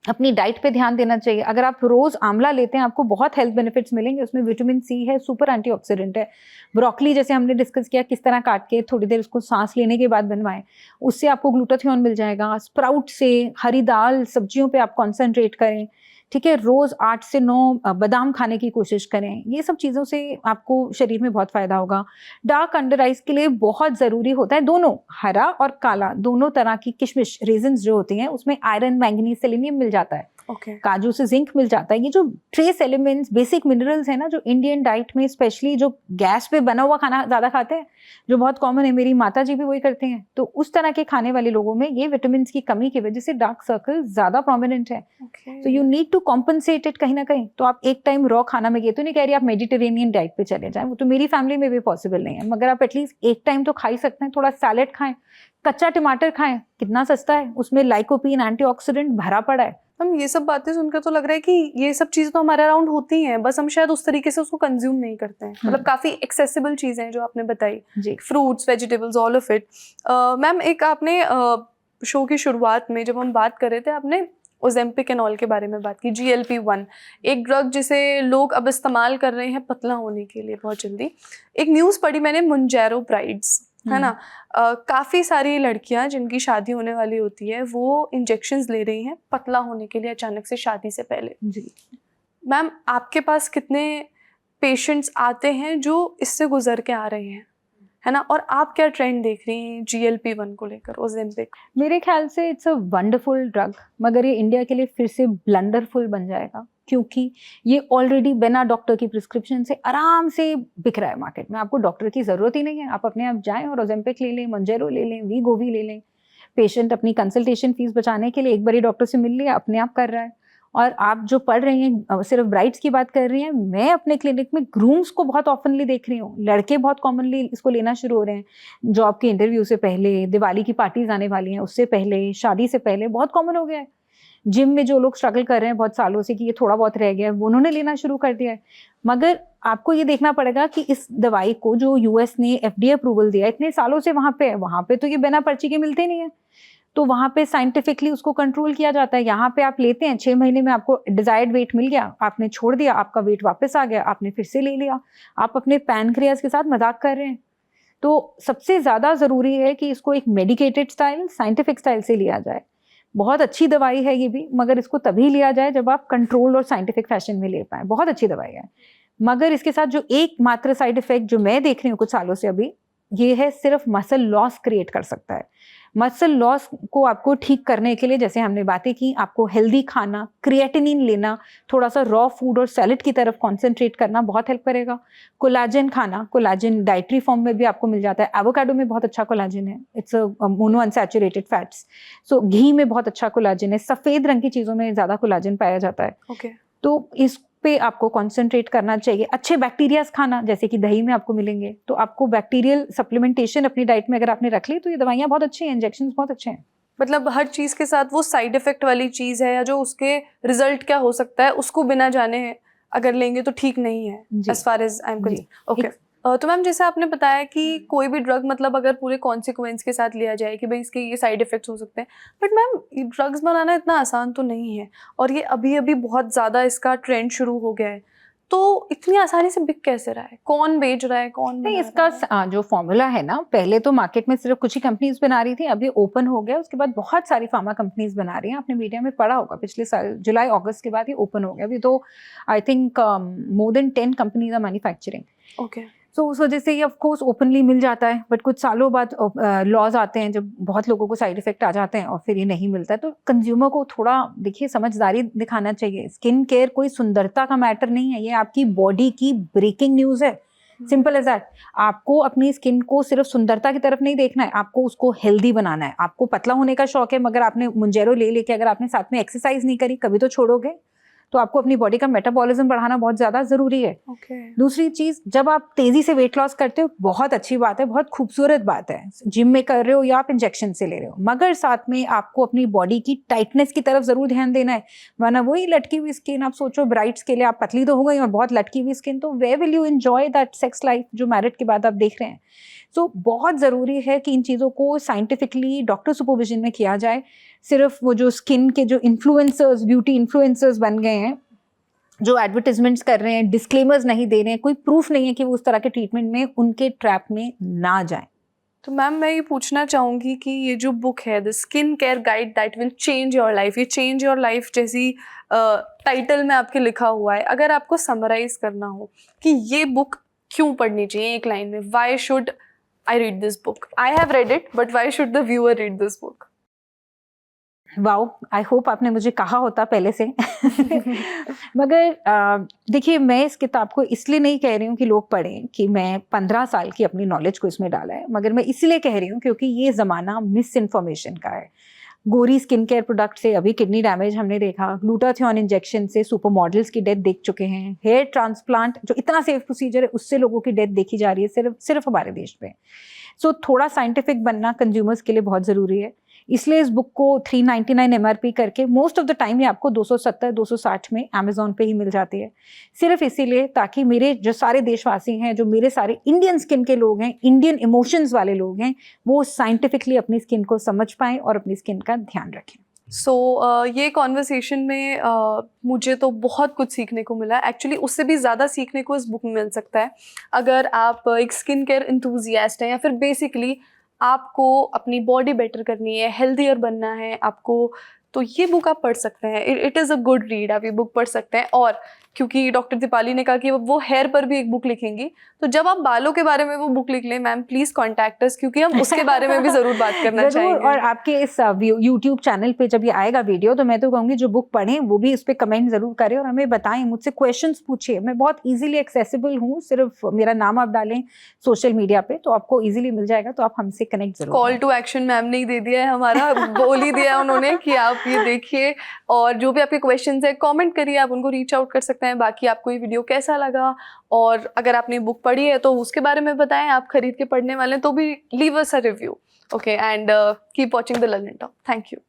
Speaker 2: अपनी डाइट पे ध्यान देना चाहिए। अगर आप रोज आंवला लेते हैं, आपको बहुत हेल्थ बेनिफिट्स मिलेंगे। उसमें विटामिन सी है, सुपर एंटीऑक्सीडेंट है। ब्रोकली जैसे हमने डिस्कस किया, किस तरह काट के थोड़ी देर उसको सांस लेने के बाद बनवाएं, उससे आपको ग्लूटाथियोन मिल जाएगा। स्प्राउट से, हरी दाल सब्जियों पे आप कॉन्सेंट्रेट करें। ठीक है, रोज 8 से 9 बादाम खाने की कोशिश करें। ये सब चीज़ों से आपको शरीर में बहुत फायदा होगा। डार्क अंडर आइज के लिए बहुत ज़रूरी होता है दोनों, हरा और काला, दोनों तरह की किशमिश, रेजन्स जो होती हैं, उसमें आयरन, मैंगनीज, सेलेनियम मिल जाता है। काजू से जिंक मिल जाता है। ये जो ट्रेस एलिमेंट्स, बेसिक मिनरल्स है ना, जो इंडियन डाइट में स्पेशली जो गैस पे बना हुआ खाना ज्यादा खाते हैं, जो बहुत कॉमन है, मेरी माता जी भी वही करते हैं, तो उस तरह के खाने वाले लोगों में ये विटामिन की कमी की वजह से डार्क सर्कल ज्यादा प्रोमिनेंट है। तो you need to compensate it कहीं ना कहीं। तो आप एक टाइम रॉ खाना में, ये तो नहीं कह रही आप मेडिटेरेनियन डाइट पे चले जाएं, वो तो मेरी फैमिली में भी पॉसिबल नहीं है, मगर आप एटलीस्ट एक टाइम तो खा ही सकते हैं। थोड़ा सैलेड खाएं, कच्चा टमाटर खाएं, कितना सस्ता है, उसमें लाइकोपीन, एंटीऑक्सीडेंट भरा पड़ा है।
Speaker 1: हम ये सब बातें सुनकर तो लग रहा है कि ये सब चीजें तो हमारे अराउंड होती हैं, बस हम शायद उस तरीके से उसको कंज्यूम नहीं करते हैं। मतलब काफी एक्सेसिबल चीजें हैं जो आपने बताई, fruits, vegetables, all of it. Ma'am एक आपने शो की शुरुआत में जब हम बात कर रहे थे, आपने ओजेम्पिक एंड ऑल के बारे में बात की, GLP-1, एक ड्रग जिसे लोग अब इस्तेमाल कर रहे हैं पतला होने के लिए बहुत जल्दी। एक न्यूज़ पढ़ी मैंने, मुंजेरो ब्राइड्स है ना, काफ़ी सारी लड़कियां जिनकी शादी होने वाली होती है, वो इंजेक्शंस ले रही हैं पतला होने के लिए अचानक से शादी से पहले। जी मैम, आपके पास कितने पेशेंट्स आते हैं जो इससे गुजर के आ रहे हैं, है ना, और आप क्या ट्रेंड देख रही हैं GLP-1 को लेकर, ओजेम्पिक?
Speaker 2: मेरे ख्याल से इट्स अ वंडरफुल ड्रग, मगर ये इंडिया के लिए फिर से ब्लंडरफुल बन जाएगा। क्योंकि ये ऑलरेडी बिना डॉक्टर की प्रिस्क्रिप्शन से आराम से बिक रहा है मार्केट में। आपको डॉक्टर की ज़रूरत ही नहीं है, आप अपने आप जाएं और ओजेम्पिक ले लें, मंजेरो ले लें, वीगोवी ले लें। पेशेंट अपनी कंसल्टेशन फीस बचाने के लिए एक बारी डॉक्टर से मिल लिया, अपने आप कर रहा है। और आप जो पढ़ रही हैं, सिर्फ ब्राइड्स की बात कर रही हैं, मैं अपने क्लिनिक में ग्रूम्स को बहुत ऑफनली देख रही हूँ। लड़के बहुत कॉमनली इसको लेना शुरू हो रहे हैं। जॉब के इंटरव्यू से पहले, दिवाली की पार्टीज आने वाली हैं उससे पहले, शादी से पहले बहुत कॉमन हो गया है। जिम में जो लोग स्ट्रगल कर रहे हैं बहुत सालों से कि ये थोड़ा बहुत रह गया है, वो उन्होंने लेना शुरू कर दिया है। मगर आपको ये देखना पड़ेगा कि इस दवाई को जो यूएस ने FDA अप्रूवल दिया इतने सालों से वहाँ पे तो ये बिना पर्ची के मिलते नहीं है। तो वहाँ पे साइंटिफिकली उसको कंट्रोल किया जाता है। यहाँ पे आप लेते हैं, 6 महीने में आपको डिजायर्ड वेट मिल गया, आपने छोड़ दिया, आपका वेट वापस आ गया, आपने फिर से ले लिया। आप अपने पैनक्रियाज के साथ मजाक कर रहे हैं। तो सबसे ज़्यादा ज़रूरी है कि इसको एक मेडिकेटेड स्टाइल, साइंटिफिक स्टाइल से लिया जाए। बहुत अच्छी दवाई है ये भी, मगर इसको तभी लिया जाए जब आप कंट्रोल और साइंटिफिक फैशन में ले पाए। बहुत अच्छी दवाई है, मगर इसके साथ जो एकमात्र साइड इफेक्ट जो मैं देख रही हूँ कुछ सालों से अभी, ये है सिर्फ मसल लॉस क्रिएट कर सकता है। मसल लॉस को आपको ठीक करने के लिए, जैसे हमने बातें की, आपको हेल्दी खाना, क्रिएटिनिन लेना, थोड़ा सा रॉ फूड और सैलेड की तरफ कंसंट्रेट करना बहुत हेल्प करेगा। कोलाजन खाना, कोलाजन डाइटरी फॉर्म में भी आपको मिल जाता है। एवोकाडो में बहुत अच्छा कोलाजन है, it's a mono unsaturated fats. So घी में बहुत अच्छा कोलाजन है। सफ़ेद रंग की चीज़ों में ज़्यादा कोलाजन पाया जाता है।
Speaker 1: ओके।
Speaker 2: तो इस पे आपको कंसंट्रेट करना चाहिए। अच्छे बैक्टीरियाज खाना, जैसे कि दही में आपको मिलेंगे, तो आपको बैक्टीरियल सप्लीमेंटेशन अपनी डाइट में अगर आपने रख ली तो ये दवाइयाँ बहुत अच्छी हैं, इंजेक्शन बहुत अच्छे हैं।
Speaker 1: मतलब हर चीज़ के साथ वो साइड इफेक्ट वाली चीज़ है या जो उसके रिजल्ट क्या हो सकता है उसको बिना जाने अगर लेंगे तो ठीक नहीं है, as far as I am concern. Okay. तो मैम जैसे आपने बताया कि कोई भी ड्रग मतलब अगर पूरे कॉन्सिक्वेंस के साथ लिया जाए कि भाई इसके ये साइड इफेक्ट्स हो सकते हैं, बट मैम ड्रग्स बनाना इतना आसान तो नहीं है और ये अभी अभी बहुत ज़्यादा इसका ट्रेंड शुरू हो गया है, तो इतनी आसानी से बिक कैसे रहा है? कौन बेच रहा है, कौन
Speaker 2: नहीं, इसका जो फॉर्मूला है ना, पहले तो मार्केट में सिर्फ कुछ ही कंपनीज बना रही थी, अभी ओपन हो गया, उसके बाद बहुत सारी फार्मा कंपनीज बना रही हैं। आपने मीडिया में पढ़ा होगा, पिछले साल जुलाई अगस्त के बाद ये ओपन हो गया। अभी तो I think more than 10 companies are manufacturing.
Speaker 1: Okay.
Speaker 2: So उस वजह से ये ऑफ कोर्स ओपनली मिल जाता है, बट कुछ सालों बाद लॉज आते हैं जब बहुत लोगों को साइड इफेक्ट आ जाते हैं और फिर ये नहीं मिलता है। तो कंज्यूमर को थोड़ा देखिए समझदारी दिखाना चाहिए। स्किन केयर कोई सुंदरता का मैटर नहीं है, ये आपकी बॉडी की ब्रेकिंग न्यूज़ है, सिंपल एज दैट। आपको अपनी स्किन को सिर्फ सुंदरता की तरफ नहीं देखना है, आपको उसको हेल्दी बनाना है। आपको पतला होने का शौक है, मगर आपने मुंजेरो ले लेके अगर आपने साथ में एक्सरसाइज नहीं करी, कभी तो छोड़ोगे। तो आपको अपनी बॉडी का मेटाबॉलिज्म बढ़ाना बहुत ज़्यादा ज़रूरी है। दूसरी चीज़, जब आप तेज़ी से वेट लॉस करते हो, बहुत अच्छी बात है, बहुत खूबसूरत बात है, जिम में कर रहे हो या आप इंजेक्शन से ले रहे हो, मगर साथ में आपको अपनी बॉडी की टाइटनेस की तरफ ज़रूर ध्यान देना है। वरना वही लटकी हुई स्किन, आप सोचो ब्राइड्स के लिए आप पतली तो हो गई और बहुत लटकी हुई स्किन, तो way will you enjoy that sex life जो मैरिड के बाद आप देख रहे हैं। सो बहुत ज़रूरी है कि इन चीज़ों को साइंटिफिकली डॉक्टर सुपरविजन में किया जाए। सिर्फ वो जो स्किन के जो इन्फ्लुएंसर्स, ब्यूटी इन्फ्लुएंसर्स बन गए हैं, जो एडवर्टाइजमेंट्स कर रहे हैं, डिस्क्लेमर्स नहीं दे रहे हैं, कोई प्रूफ नहीं है कि वो उस तरह के ट्रीटमेंट में, उनके ट्रैप में ना जाएं।
Speaker 1: तो मैम मैं ये पूछना चाहूँगी कि ये जो बुक है the skin care guide that will change your life, ये चेंज योर लाइफ जैसी टाइटल में आपके लिखा हुआ है, अगर आपको समराइज करना हो कि ये बुक क्यों पढ़नी चाहिए एक लाइन में, why should I read this book? I have read it, but why should the viewer read this book?
Speaker 2: Wow, I hope आपने मुझे कहा होता पहले से। मगर देखिए, मैं इस किताब को इसलिए नहीं कह रही हूँ कि लोग पढ़ें कि मैं 15 साल की अपनी नॉलेज को इसमें डाला है, मगर मैं इसलिए कह रही हूँ क्योंकि ये ज़माना मिस इन्फॉर्मेशन का है। गोरी स्किन केयर प्रोडक्ट से अभी किडनी डैमेज हमने देखा, ग्लूटाथियोन इंजेक्शन से सुपर मॉडल्स की डेथ देख चुके हैं, हेयर ट्रांसप्लांट जो इतना सेफ प्रोसीजर है उससे लोगों की डेथ देखी जा रही है सिर्फ हमारे देश में। सो थोड़ा साइंटिफिक बनना कंज्यूमर्स के लिए बहुत ज़रूरी है। इसलिए इस बुक को 399 MRP करके मोस्ट ऑफ द टाइम ये आपको 270-260 में अमेजोन पे ही मिल जाती है। सिर्फ इसीलिए ताकि मेरे जो सारे देशवासी हैं, जो मेरे सारे इंडियन स्किन के लोग हैं, इंडियन इमोशंस वाले लोग हैं, वो साइंटिफिकली अपनी स्किन को समझ पाएं और अपनी स्किन का ध्यान रखें।
Speaker 1: ये कॉन्वर्सेशन में मुझे तो बहुत कुछ सीखने को मिला। एक्चुअली उससे भी ज़्यादा सीखने को इस बुक में मिल सकता है अगर आप एक स्किन केयर इंथुजियास्ट हैं, या फिर बेसिकली आपको अपनी बॉडी बेटर करनी है, हेल्दियर बनना है, आपको तो ये बुक आप पढ़ सकते हैं, it is a good read, आप ये बुक पढ़ सकते हैं। और क्योंकि डॉक्टर दीपाली ने कहा कि वो हेयर पर भी एक बुक लिखेंगी, तो जब आप बालों के बारे में वो बुक लिख लें मैम, प्लीज कॉन्टैक्ट अस, क्योंकि हम उसके बारे में भी जरूर बात करना चाहेंगे।
Speaker 2: और आपके इस YouTube चैनल पे जब ये आएगा वीडियो, तो मैं तो कहूँगी जो बुक पढ़ें वो भी इस पे कमेंट जरूर करें और हमें बताएं, मुझसे क्वेश्चंस पूछिए। मैं बहुत इजीली एक्सेसिबल हूँ, सिर्फ मेरा नाम आप डालें सोशल मीडिया पे तो आपको इजीली मिल जाएगा, तो आप हमसे कनेक्ट जरूर।
Speaker 1: कॉल टू एक्शन मैम ने ही दे दिया है हमारा, बोल ही दिया है उन्होंने कि आप ये देखिए और जो भी आपके क्वेश्चंस है कमेंट करिए, आप उनको रीच आउट कर सकते हैं। बाकी आपको ये वीडियो कैसा लगा, और अगर आपने बुक पढ़ी है तो उसके बारे में बताएं, आप खरीद के पढ़ने वाले हैं तो भी leave us a review. Okay, and keep watching the learning talk. Thank you.